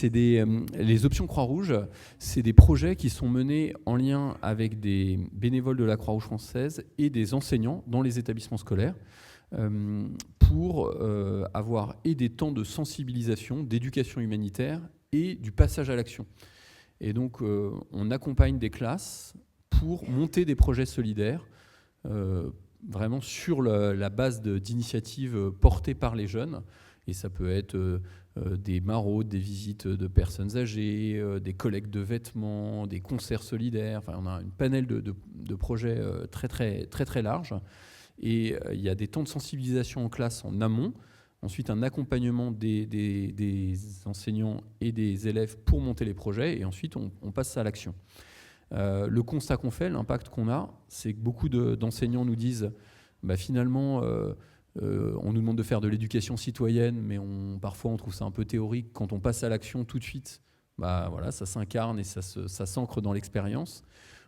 Les options Croix-Rouge, c'est des projets qui sont menés en lien avec des bénévoles de la Croix-Rouge française et des enseignants dans les établissements scolaires pour avoir et des temps de sensibilisation, d'éducation humanitaire et du passage à l'action. Et donc, on accompagne des classes pour monter des projets solidaires vraiment sur la base d'initiatives portées par les jeunes. Et ça peut être des maraudes, des visites de personnes âgées, des collectes de vêtements, des concerts solidaires. Enfin, on a une panel de projets très large. Et il y a des temps de sensibilisation en classe en amont. Ensuite, un accompagnement des enseignants et des élèves pour monter les projets. Et ensuite, on passe à l'action. Le constat qu'on fait, l'impact qu'on a, c'est que beaucoup d'enseignants nous disent finalement, on nous demande de faire de l'éducation citoyenne, mais parfois on trouve ça un peu théorique. Quand on passe à l'action tout de suite, ça s'incarne et ça s'ancre dans l'expérience.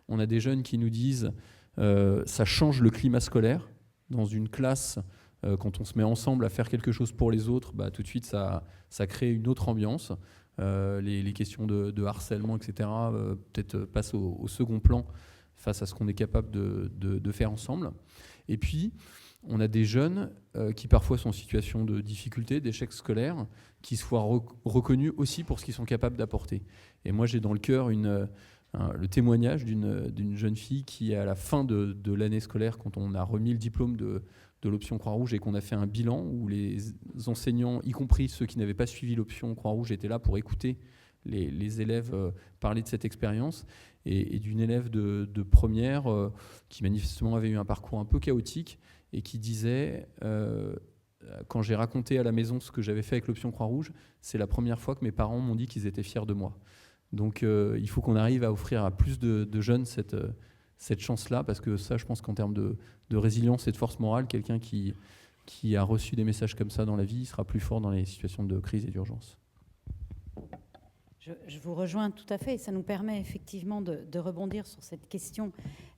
On a des jeunes qui nous disent ça change le climat scolaire. Dans une classe, quand on se met ensemble à faire quelque chose pour les autres, tout de suite ça crée une autre ambiance. Les questions de harcèlement, etc., peut-être passent au second plan face à ce qu'on est capable de faire ensemble. Et puis, on a des jeunes qui parfois sont en situation de difficulté, d'échec scolaire, qui soient reconnus aussi pour ce qu'ils sont capables d'apporter. Et moi, j'ai dans le cœur le témoignage d'une jeune fille qui, à la fin de l'année scolaire, quand on a remis le diplôme de l'option Croix-Rouge et qu'on a fait un bilan où les enseignants, y compris ceux qui n'avaient pas suivi l'option Croix-Rouge, étaient là pour écouter les élèves parler de cette expérience, et d'une élève de première qui manifestement avait eu un parcours un peu chaotique et qui disait quand j'ai raconté à la maison ce que j'avais fait avec l'option Croix-Rouge, c'est la première fois que mes parents m'ont dit qu'ils étaient fiers de moi. Donc il faut qu'on arrive à offrir à plus de jeunes cette chance-là, parce que ça, je pense qu'en termes de résilience et de force morale, quelqu'un qui a reçu des messages comme ça dans la vie sera plus fort dans les situations de crise et d'urgence. Je vous rejoins tout à fait. Ça nous permet effectivement de rebondir sur cette question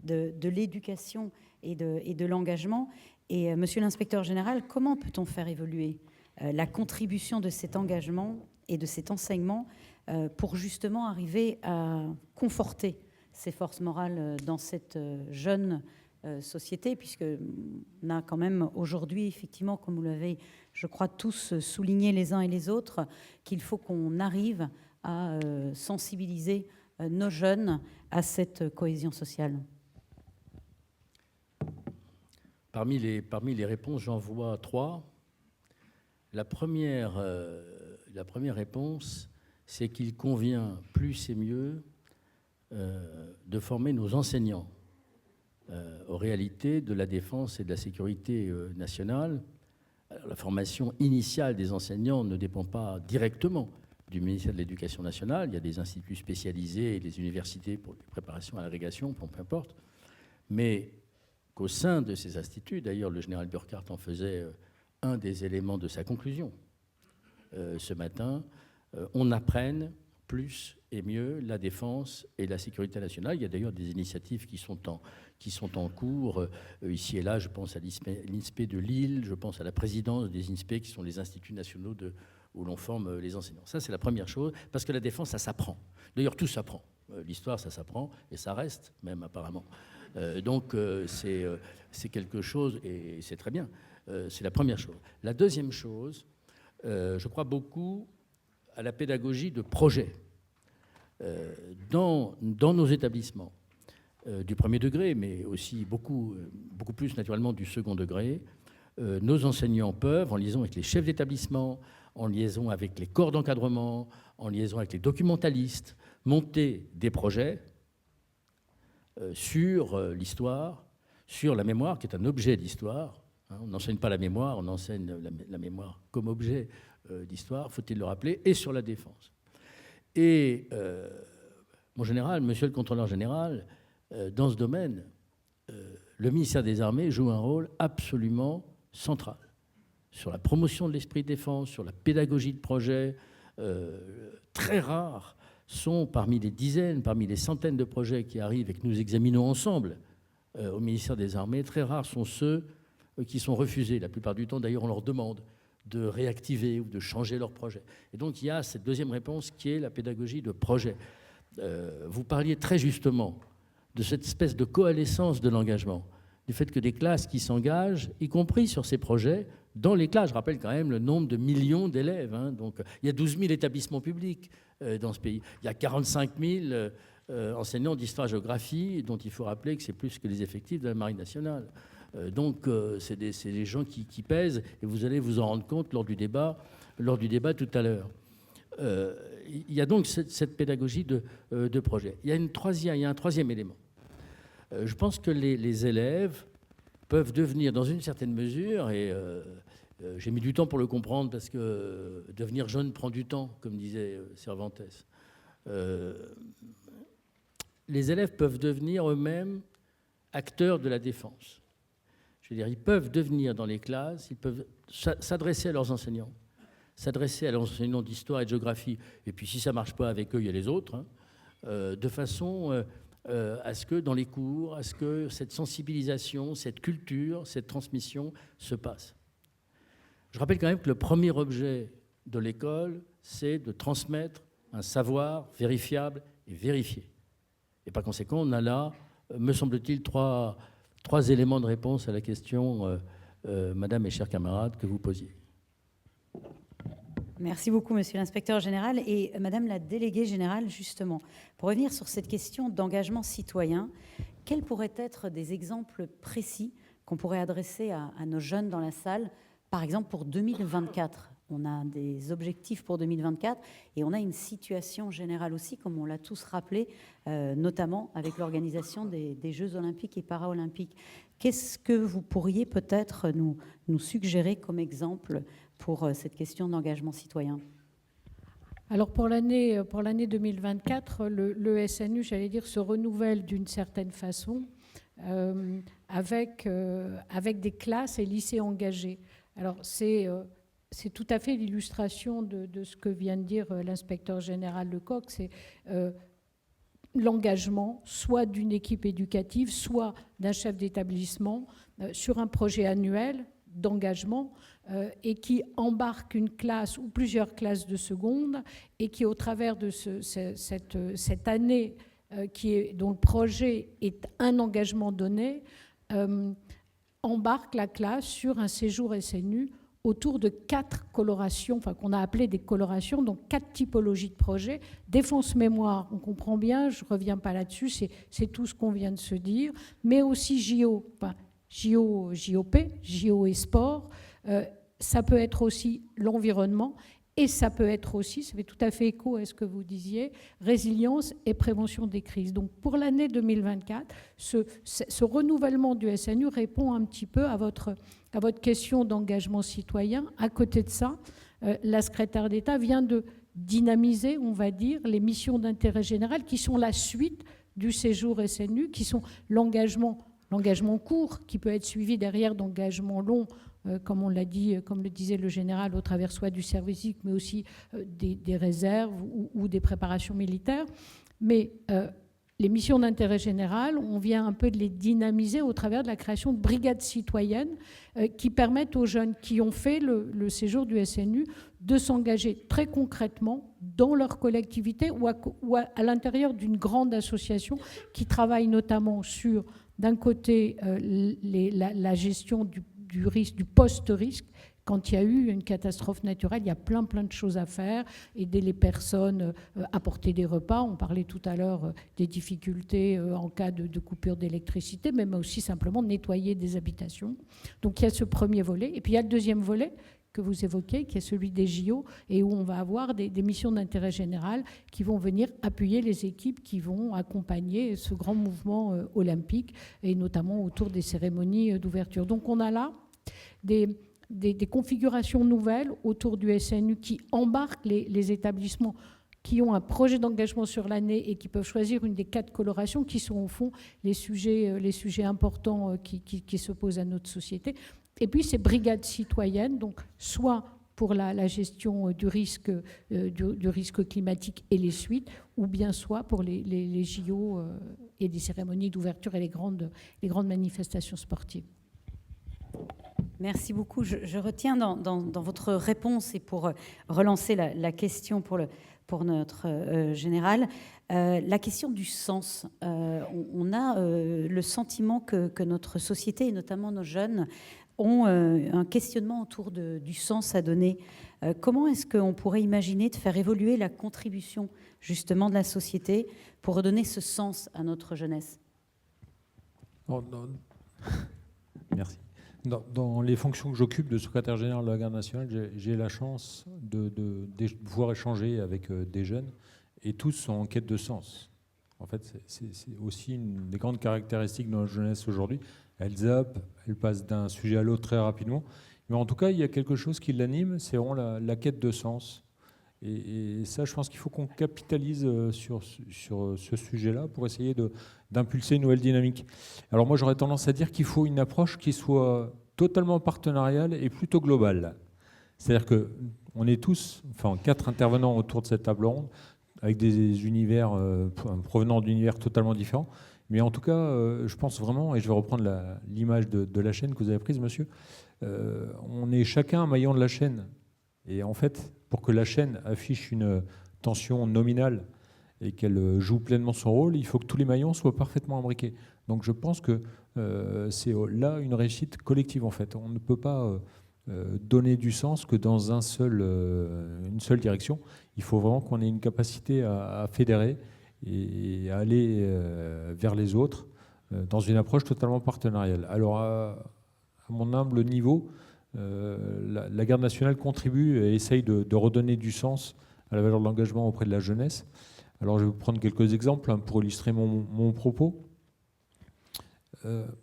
de l'éducation et de l'engagement. Et monsieur l'inspecteur général, comment peut-on faire évoluer la contribution de cet engagement et de cet enseignement pour justement arriver à conforter ces forces morales dans cette jeune société, puisqu'on a quand même aujourd'hui, effectivement, comme vous l'avez, je crois, tous souligné les uns et les autres, qu'il faut qu'on arrive à sensibiliser nos jeunes à cette cohésion sociale. Parmi les réponses, j'en vois 3. La première réponse, c'est qu'il convient plus et mieux de former nos enseignants aux réalités de la défense et de la sécurité nationale. Alors, la formation initiale des enseignants ne dépend pas directement du ministère de l'Éducation nationale. Il y a des instituts spécialisés et des universités pour les préparations à l'agrégation, peu importe. Mais qu'au sein de ces instituts, d'ailleurs le général Burkhardt en faisait un des éléments de sa conclusion ce matin, on apprenne plus et mieux la défense et la sécurité nationale. Il y a d'ailleurs des initiatives qui sont en cours, ici et là. Je pense à l'INSPE de Lille, je pense à la présidence des INSPE, qui sont les instituts nationaux où l'on forme les enseignants. Ça, c'est la première chose, parce que la défense, ça s'apprend. D'ailleurs, tout s'apprend. L'histoire, ça s'apprend, et ça reste, même apparemment. Donc, c'est quelque chose, et c'est très bien. C'est la première chose. La deuxième chose, je crois beaucoup à la pédagogie de projet. Dans nos établissements du premier degré, mais aussi beaucoup plus naturellement du second degré, nos enseignants peuvent, en liaison avec les chefs d'établissement, en liaison avec les corps d'encadrement, en liaison avec les documentalistes, monter des projets sur l'histoire, sur la mémoire, qui est un objet d'histoire. On n'enseigne pas la mémoire, on enseigne la mémoire comme objet d'histoire, faut-il le rappeler, et sur la défense. Et, mon général, monsieur le contrôleur général, dans ce domaine, le ministère des Armées joue un rôle absolument central sur la promotion de l'esprit de défense, sur la pédagogie de projet. Très rares sont, parmi les dizaines, parmi les centaines de projets qui arrivent et que nous examinons ensemble au ministère des Armées, très rares sont ceux qui sont refusés. La plupart du temps, d'ailleurs, on leur demande de réactiver ou de changer leur projet. Et donc, il y a cette deuxième réponse qui est la pédagogie de projet. Vous parliez très justement de cette espèce de coalescence de l'engagement, du fait que des classes qui s'engagent, y compris sur ces projets, dans les classes, je rappelle quand même le nombre de millions d'élèves. Donc, il y a 12 000 établissements publics dans ce pays. Il y a 45 000 enseignants d'histoire-géographie, dont il faut rappeler que c'est plus que les effectifs de la Marine nationale. Donc, c'est des gens qui pèsent, et vous allez vous en rendre compte lors du débat tout à l'heure. Il y a donc cette pédagogie de projet. Il y a un troisième élément. Je pense que les élèves peuvent devenir, dans une certaine mesure, et j'ai mis du temps pour le comprendre, parce que devenir jeune prend du temps, comme disait Cervantes. Les élèves peuvent devenir eux-mêmes acteurs de la défense. Je veux dire, ils peuvent devenir dans les classes, ils peuvent s'adresser à leurs enseignants, s'adresser à leurs enseignants d'histoire et de géographie, et puis si ça ne marche pas avec eux, il y a les autres, de façon à ce que dans les cours, à ce que cette sensibilisation, cette culture, cette transmission se passe. Je rappelle quand même que le premier objet de l'école, c'est de transmettre un savoir vérifiable et vérifié. Et par conséquent, on a là, me semble-t-il, trois éléments de réponse à la question, madame et chers camarades, que vous posiez. Merci beaucoup, monsieur l'inspecteur général. Et madame la déléguée générale, justement, pour revenir sur cette question d'engagement citoyen, quels pourraient être des exemples précis qu'on pourrait adresser à nos jeunes dans la salle, par exemple pour 2024 ? On a des objectifs pour 2024 et on a une situation générale aussi, comme on l'a tous rappelé, notamment avec l'organisation des Jeux olympiques et paralympiques. Qu'est-ce que vous pourriez peut-être nous suggérer comme exemple pour cette question d'engagement citoyen ? Alors pour l'année 2024, le SNU, j'allais dire, se renouvelle d'une certaine façon avec des classes et lycées engagés. Alors c'est tout à fait l'illustration de ce que vient de dire l'inspecteur général Lecoq, c'est l'engagement soit d'une équipe éducative, soit d'un chef d'établissement sur un projet annuel d'engagement et qui embarque une classe ou plusieurs classes de seconde et qui, au travers de cette année dont le projet est un engagement donné, embarque la classe sur un séjour SNU autour de 4 colorations, enfin qu'on a appelé des colorations, donc 4 typologies de projets. Défense mémoire, on comprend bien, je ne reviens pas là-dessus, c'est tout ce qu'on vient de se dire, mais aussi JO, enfin, JOP, JO et sport, ça peut être aussi l'environnement, et ça peut être aussi, ça fait tout à fait écho à ce que vous disiez, résilience et prévention des crises. Donc pour l'année 2024, ce renouvellement du SNU répond un petit peu à votre question d'engagement citoyen. À côté de ça, la secrétaire d'État vient de dynamiser, on va dire, les missions d'intérêt général qui sont la suite du séjour SNU, qui sont l'engagement court, qui peut être suivi derrière d'engagement long, comme on l'a dit, comme le disait le général, au travers soit du service civique, mais aussi des réserves ou des préparations militaires. Mais les missions d'intérêt général, on vient un peu de les dynamiser au travers de la création de brigades citoyennes qui permettent aux jeunes qui ont fait le séjour du SNU de s'engager très concrètement dans leur collectivité ou à l'intérieur d'une grande association qui travaille notamment sur, d'un côté, la gestion du risque, du post-risque. Quand il y a eu une catastrophe naturelle, il y a plein de choses à faire, aider les personnes, apporter des repas. On parlait tout à l'heure des difficultés en cas de coupure d'électricité, mais aussi simplement nettoyer des habitations. Donc il y a ce premier volet. Et puis il y a le deuxième volet que vous évoquez, qui est celui des JO, et où on va avoir des missions d'intérêt général qui vont venir appuyer les équipes qui vont accompagner ce grand mouvement olympique, et notamment autour des cérémonies d'ouverture. Donc on a là des configurations nouvelles autour du SNU qui embarquent les établissements qui ont un projet d'engagement sur l'année et qui peuvent choisir une des 4 colorations qui sont au fond les sujets importants qui se posent à notre société. Et puis ces brigades citoyennes, donc soit pour la gestion du risque climatique et les suites, ou bien soit pour les JO et des cérémonies d'ouverture et les grandes manifestations sportives. Merci beaucoup. Je retiens dans votre réponse, et pour relancer la question pour notre général, la question du sens. On a le sentiment que notre société, et notamment nos jeunes, ont un questionnement autour du sens à donner. Comment est-ce qu'on pourrait imaginer de faire évoluer la contribution justement de la société pour redonner ce sens à notre jeunesse ? Merci. Dans les fonctions que j'occupe de secrétaire général de la Garde nationale, j'ai la chance de pouvoir échanger avec des jeunes, et tous sont en quête de sens. En fait, c'est aussi une des grandes caractéristiques de notre jeunesse aujourd'hui. Elle zappe, elle passe d'un sujet à l'autre très rapidement. Mais en tout cas, il y a quelque chose qui l'anime, c'est vraiment la quête de sens. Et ça, je pense qu'il faut qu'on capitalise sur ce sujet-là pour essayer d'impulser une nouvelle dynamique. Alors moi, j'aurais tendance à dire qu'il faut une approche qui soit totalement partenariale et plutôt globale. C'est-à-dire qu'on est tous, 4 intervenants autour de cette table ronde, avec des univers provenant d'univers totalement différents. Mais en tout cas, je pense vraiment, et je vais reprendre l'image de la chaîne que vous avez prise, monsieur, on est chacun un maillon de la chaîne. Et en fait, pour que la chaîne affiche une tension nominale et qu'elle joue pleinement son rôle, il faut que tous les maillons soient parfaitement imbriqués. Donc je pense que c'est là une réussite collective, en fait. On ne peut pas donner du sens que dans une seule direction. Il faut vraiment qu'on ait une capacité à fédérer et à aller vers les autres dans une approche totalement partenariale. Alors, à mon humble niveau, la Garde nationale contribue et essaye de redonner du sens à la valeur de l'engagement auprès de la jeunesse. Alors, je vais vous prendre quelques exemples pour illustrer mon propos.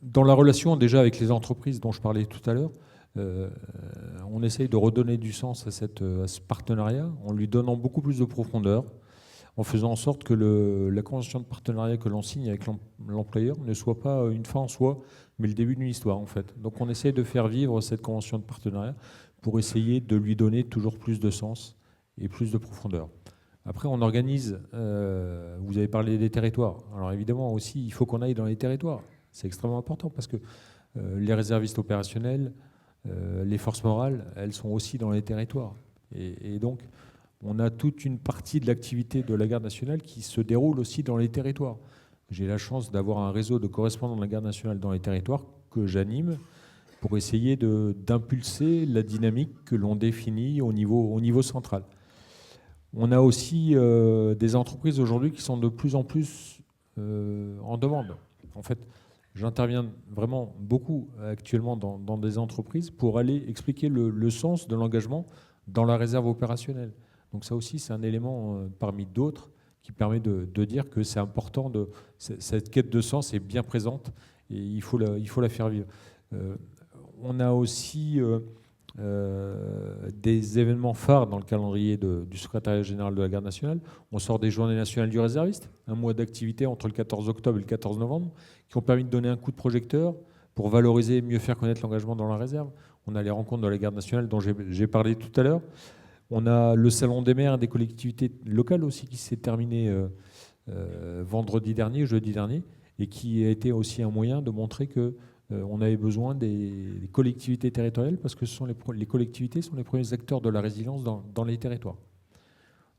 Dans la relation déjà avec les entreprises dont je parlais tout à l'heure, on essaye de redonner du sens à ce partenariat en lui donnant beaucoup plus de profondeur, en faisant en sorte que la convention de partenariat que l'on signe avec l'employeur ne soit pas une fin en soi, mais le début d'une histoire en fait. Donc on essaye de faire vivre cette convention de partenariat pour essayer de lui donner toujours plus de sens et plus de profondeur. Après, on organise, vous avez parlé des territoires. Alors évidemment aussi, il faut qu'on aille dans les territoires. C'est extrêmement important parce que les réservistes opérationnels, les forces morales, elles sont aussi dans les territoires. Et donc, on a toute une partie de l'activité de la garde nationale qui se déroule aussi dans les territoires. J'ai la chance d'avoir un réseau de correspondants de la garde nationale dans les territoires que j'anime pour essayer d'impulser la dynamique que l'on définit au niveau central. On a aussi des entreprises aujourd'hui qui sont de plus en plus en demande. En fait, j'interviens vraiment beaucoup actuellement dans des entreprises pour aller expliquer le sens de l'engagement dans la réserve opérationnelle. Donc ça aussi, c'est un élément parmi d'autres qui permet de dire que c'est important, cette quête de sens est bien présente et il faut la faire vivre. On a aussi des événements phares dans le calendrier du secrétariat général de la garde nationale. On sort des journées nationales du réserviste, un mois d'activité entre le 14 octobre et le 14 novembre, qui ont permis de donner un coup de projecteur pour valoriser et mieux faire connaître l'engagement dans la réserve. On a les rencontres de la garde nationale dont j'ai parlé tout à l'heure. On a le salon des maires des collectivités locales aussi qui s'est terminé vendredi dernier, jeudi dernier, et qui a été aussi un moyen de montrer que on avait besoin des collectivités territoriales parce que les collectivités sont les premiers acteurs de la résilience dans les territoires.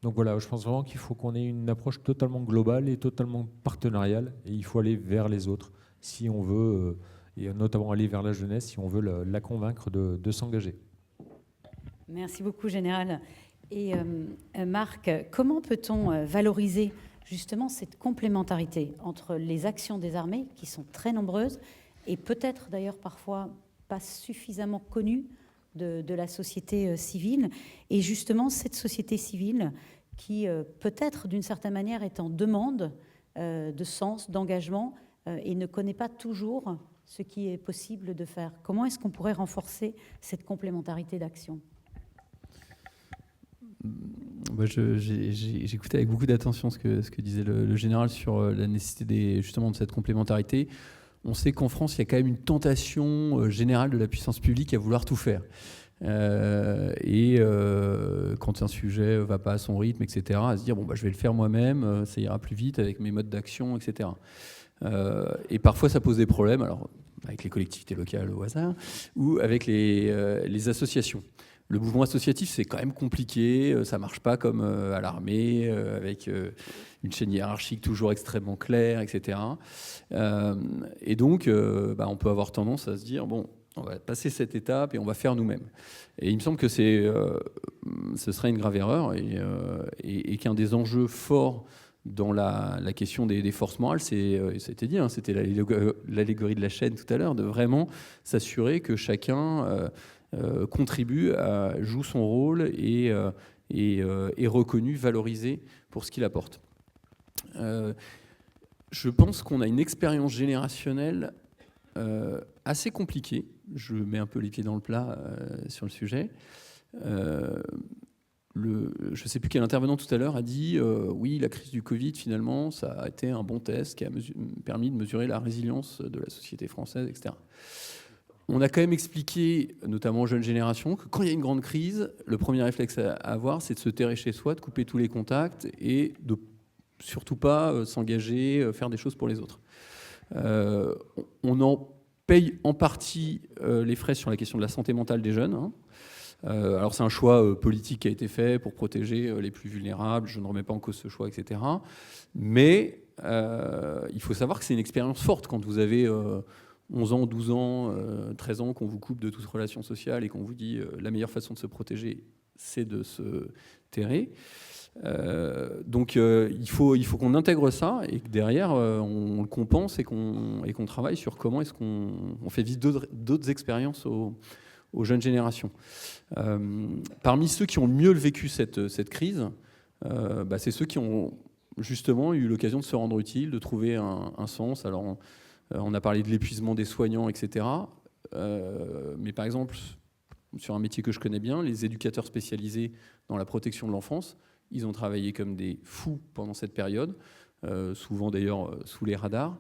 Donc voilà, je pense vraiment qu'il faut qu'on ait une approche totalement globale et totalement partenariale et il faut aller vers les autres si on veut, et notamment aller vers la jeunesse si on veut la convaincre de s'engager. Merci beaucoup, Général. Et Marc, comment peut-on valoriser justement cette complémentarité entre les actions des armées, qui sont très nombreuses, et peut-être d'ailleurs parfois pas suffisamment connues de la société civile, et justement cette société civile qui peut-être d'une certaine manière est en demande de sens, d'engagement, et ne connaît pas toujours ce qui est possible de faire. Comment est-ce qu'on pourrait renforcer cette complémentarité d'action ? J'ai écouté avec beaucoup d'attention ce que disait le général sur la nécessité justement de cette complémentarité. On sait qu'en France, il y a quand même une tentation générale de la puissance publique à vouloir tout faire. Quand un sujet ne va pas à son rythme, etc., à se dire bon, je vais le faire moi-même, ça ira plus vite avec mes modes d'action, etc. Et parfois, ça pose des problèmes, alors avec les collectivités locales au hasard, ou avec les associations. Le mouvement associatif, c'est quand même compliqué, ça ne marche pas comme à l'armée, avec une chaîne hiérarchique toujours extrêmement claire, etc. Et donc, on peut avoir tendance à se dire, bon, on va passer cette étape et on va faire nous-mêmes. Et il me semble que ce serait une grave erreur et qu'un des enjeux forts dans la question des forces morales, ça a été dit, c'était l'allégorie de la chaîne tout à l'heure, de vraiment s'assurer que chacun contribue, joue son rôle et est reconnu, valorisé pour ce qu'il apporte. Je pense qu'on a une expérience générationnelle assez compliquée. Je mets un peu les pieds dans le plat sur le sujet. Je ne sais plus quel intervenant tout à l'heure a dit oui, la crise du Covid, finalement, ça a été un bon test qui a permis de mesurer la résilience de la société française, etc. On a quand même expliqué, notamment aux jeunes générations, que quand il y a une grande crise, le premier réflexe à avoir, c'est de se terrer chez soi, de couper tous les contacts et de surtout pas s'engager, faire des choses pour les autres. On en paye en partie les frais sur la question de la santé mentale des jeunes. Alors c'est un choix politique qui a été fait pour protéger les plus vulnérables, je ne remets pas en cause ce choix, etc. Mais il faut savoir que c'est une expérience forte quand vous avez 11 ans, 12 ans, 13 ans, qu'on vous coupe de toute relation sociale et qu'on vous dit la meilleure façon de se protéger, c'est de se terrer. Donc il faut qu'on intègre ça et que derrière on le compense et qu'on travaille sur comment est-ce qu'on fait vivre d'autres expériences aux jeunes générations. Parmi ceux qui ont le mieux vécu cette crise, c'est ceux qui ont justement eu l'occasion de se rendre utile, de trouver un sens. Alors On a parlé de l'épuisement des soignants, etc. Mais par exemple, sur un métier que je connais bien, les éducateurs spécialisés dans la protection de l'enfance, ils ont travaillé comme des fous pendant cette période, souvent d'ailleurs sous les radars.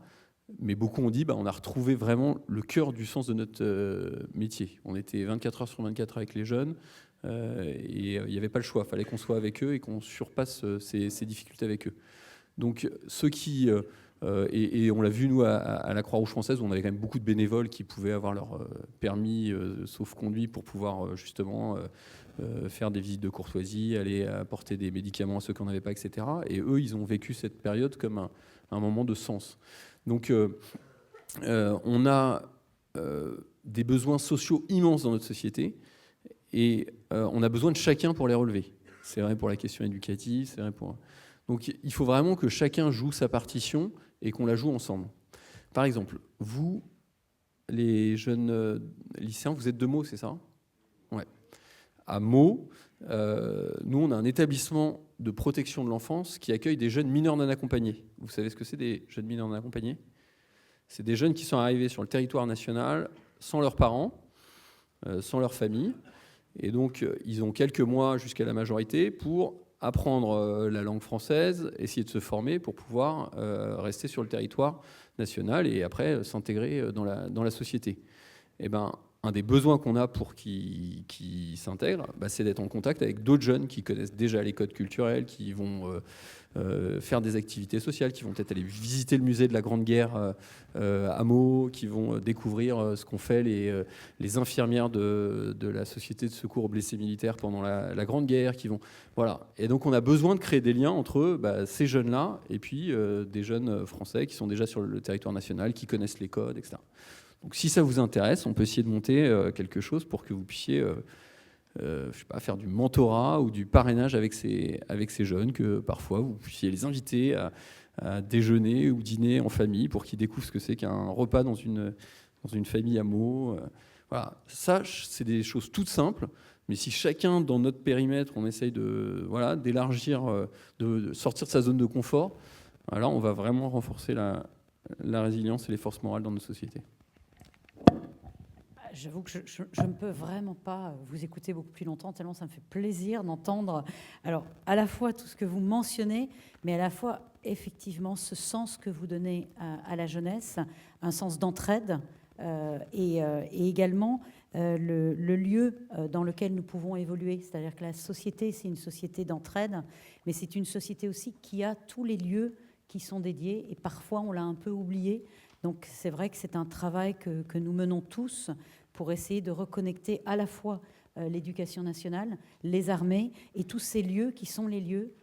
Mais beaucoup ont dit, on a retrouvé vraiment le cœur du sens de notre métier. On était 24 heures sur 24 avec les jeunes, et il n'y avait pas le choix. Il fallait qu'on soit avec eux et qu'on surpasse ces difficultés avec eux. Donc ceux qui... et on l'a vu, nous, à la Croix-Rouge française, où on avait quand même beaucoup de bénévoles qui pouvaient avoir leur permis sauf-conduit pour pouvoir justement faire des visites de courtoisie, aller apporter des médicaments à ceux qui n'en avaient pas, etc. Et eux, ils ont vécu cette période comme un moment de sens. Donc on a des besoins sociaux immenses dans notre société, et on a besoin de chacun pour les relever. C'est vrai pour la question éducative, c'est vrai pour... Donc il faut vraiment que chacun joue sa partition et qu'on la joue ensemble. Par exemple, vous, les jeunes lycéens, vous êtes de Meaux, c'est ça? Ouais. À Meaux, nous, on a un établissement de protection de l'enfance qui accueille des jeunes mineurs non accompagnés. Vous savez ce que c'est, des jeunes mineurs non accompagnés? C'est des jeunes qui sont arrivés sur le territoire national sans leurs parents, sans leur famille. Et donc, ils ont quelques mois jusqu'à la majorité pour apprendre la langue française, essayer de se former pour pouvoir rester sur le territoire national et après s'intégrer dans la société. Et un des besoins qu'on a pour qu'ils s'intègrent, c'est d'être en contact avec d'autres jeunes qui connaissent déjà les codes culturels, qui vont faire des activités sociales, qui vont peut-être aller visiter le musée de la Grande Guerre à Meaux, qui vont découvrir ce qu'ont fait les infirmières de la Société de secours aux blessés militaires pendant la Grande Guerre. Voilà. Et donc on a besoin de créer des liens entre ces jeunes-là et puis des jeunes français qui sont déjà sur le territoire national, qui connaissent les codes, etc. Donc si ça vous intéresse, on peut essayer de monter quelque chose pour que vous puissiez faire du mentorat ou du parrainage avec ces jeunes, que parfois vous puissiez les inviter à déjeuner ou dîner en famille pour qu'ils découvrent ce que c'est qu'un repas dans une famille à Meaux. Voilà. Ça, c'est des choses toutes simples, mais si chacun dans notre périmètre, on essaye d'élargir, de sortir de sa zone de confort, là on va vraiment renforcer la résilience et les forces morales dans notre société. J'avoue que je ne peux vraiment pas vous écouter beaucoup plus longtemps, tellement ça me fait plaisir d'entendre, alors, à la fois tout ce que vous mentionnez, mais à la fois, effectivement, ce sens que vous donnez à la jeunesse, un sens d'entraide, et également le lieu dans lequel nous pouvons évoluer. C'est-à-dire que la société, c'est une société d'entraide, mais c'est une société aussi qui a tous les lieux qui sont dédiés, et parfois on l'a un peu oublié. Donc c'est vrai que c'est un travail que nous menons tous pour essayer de reconnecter à la fois l'éducation nationale, les armées et tous ces lieux qui sont les lieux,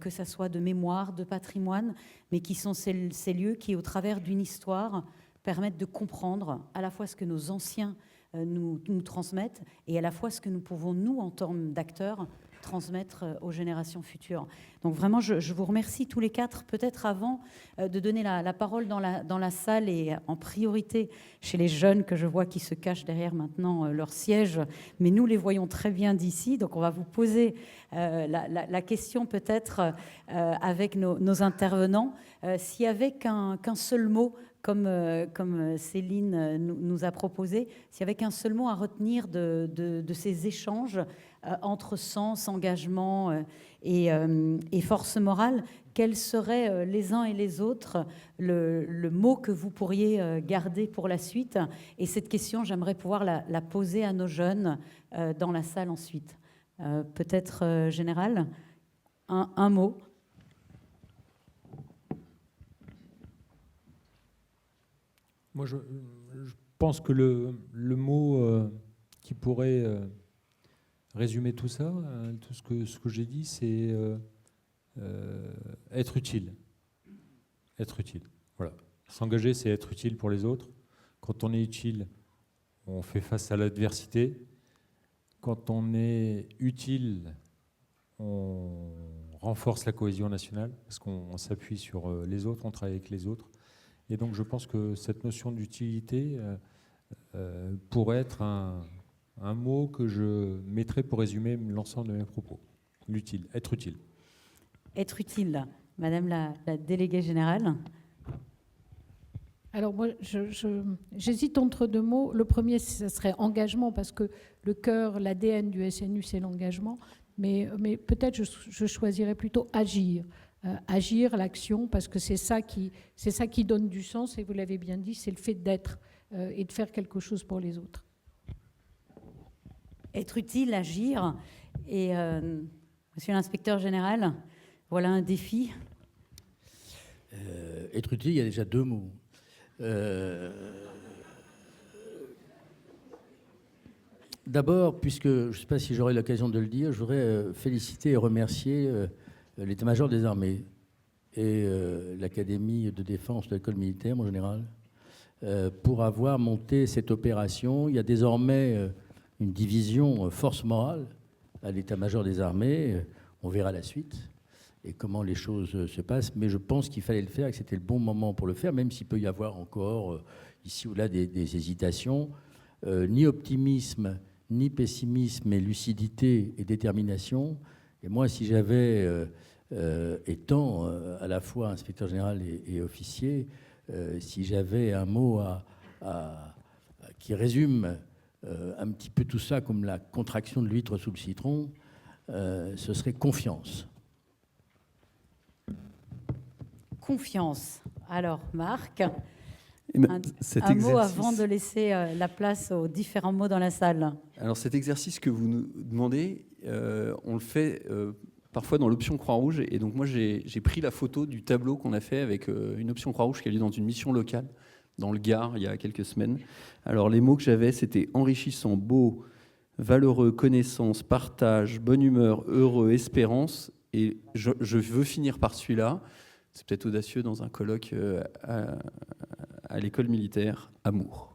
que ça soit de mémoire, de patrimoine, mais qui sont ces lieux qui, au travers d'une histoire, permettent de comprendre à la fois ce que nos anciens nous transmettent et à la fois ce que nous pouvons, nous, en termes d'acteurs, transmettre aux générations futures. Donc vraiment, je vous remercie tous les quatre. Peut-être avant de donner la parole dans la salle et en priorité chez les jeunes que je vois qui se cachent derrière maintenant leur siège, mais nous les voyons très bien d'ici. Donc on va vous poser la question peut-être avec nos intervenants. S'il y avait qu'un seul mot, comme Céline nous a proposé, s'il y avait qu'un seul mot à retenir de ces échanges entre sens, engagement et force morale, quels seraient les uns et les autres le mot que vous pourriez garder pour la suite? Et cette question, j'aimerais pouvoir la poser à nos jeunes dans la salle ensuite. Peut-être Général, un mot. Moi, je pense que le mot qui pourrait résumer tout ça, tout ce que j'ai dit, c'est être utile. Être utile. Voilà. S'engager, c'est être utile pour les autres. Quand on est utile, on fait face à l'adversité. Quand on est utile, on renforce la cohésion nationale parce qu'on s'appuie sur les autres, on travaille avec les autres. Et donc je pense que cette notion d'utilité pourrait être un mot que je mettrais pour résumer l'ensemble de mes propos. L'utile, être utile. Être utile, Madame la déléguée générale. Alors moi, j'hésite entre deux mots. Le premier, ce serait engagement, parce que le cœur, l'ADN du SNU, c'est l'engagement. Mais peut-être je choisirais plutôt agir. Agir, l'action, parce que c'est ça qui donne du sens, et vous l'avez bien dit, c'est le fait d'être et de faire quelque chose pour les autres. Être utile, agir. Et monsieur l'inspecteur général, voilà un défi. Être utile, il y a déjà deux mots. D'abord, puisque je ne sais pas si j'aurai l'occasion de le dire, je voudrais féliciter et remercier l'état-major des armées et l'Académie de défense de l'école militaire en général pour avoir monté cette opération. Il y a désormais une division force morale à l'état-major des armées. On verra la suite et comment les choses se passent. Mais je pense qu'il fallait le faire et que c'était le bon moment pour le faire, même s'il peut y avoir encore ici ou là des hésitations. Ni optimisme, ni pessimisme, mais lucidité et détermination. Et moi, si j'avais, étant à la fois inspecteur général et officier, si j'avais un mot qui résume un petit peu tout ça comme la contraction de l'huître sous le citron, ce serait confiance. Confiance. Alors, Marc, un mot avant de laisser la place aux différents mots dans la salle. Alors cet exercice que vous nous demandez, on le fait parfois dans l'option Croix-Rouge. Et donc moi, j'ai pris la photo du tableau qu'on a fait avec une option Croix-Rouge qui a lieu dans une mission locale, dans le Gard, il y a quelques semaines. Alors les mots que j'avais, c'était enrichissant, beau, valeureux, connaissance, partage, bonne humeur, heureux, espérance. Et je veux finir par celui-là. C'est peut-être audacieux dans un colloque à l'école militaire, amour.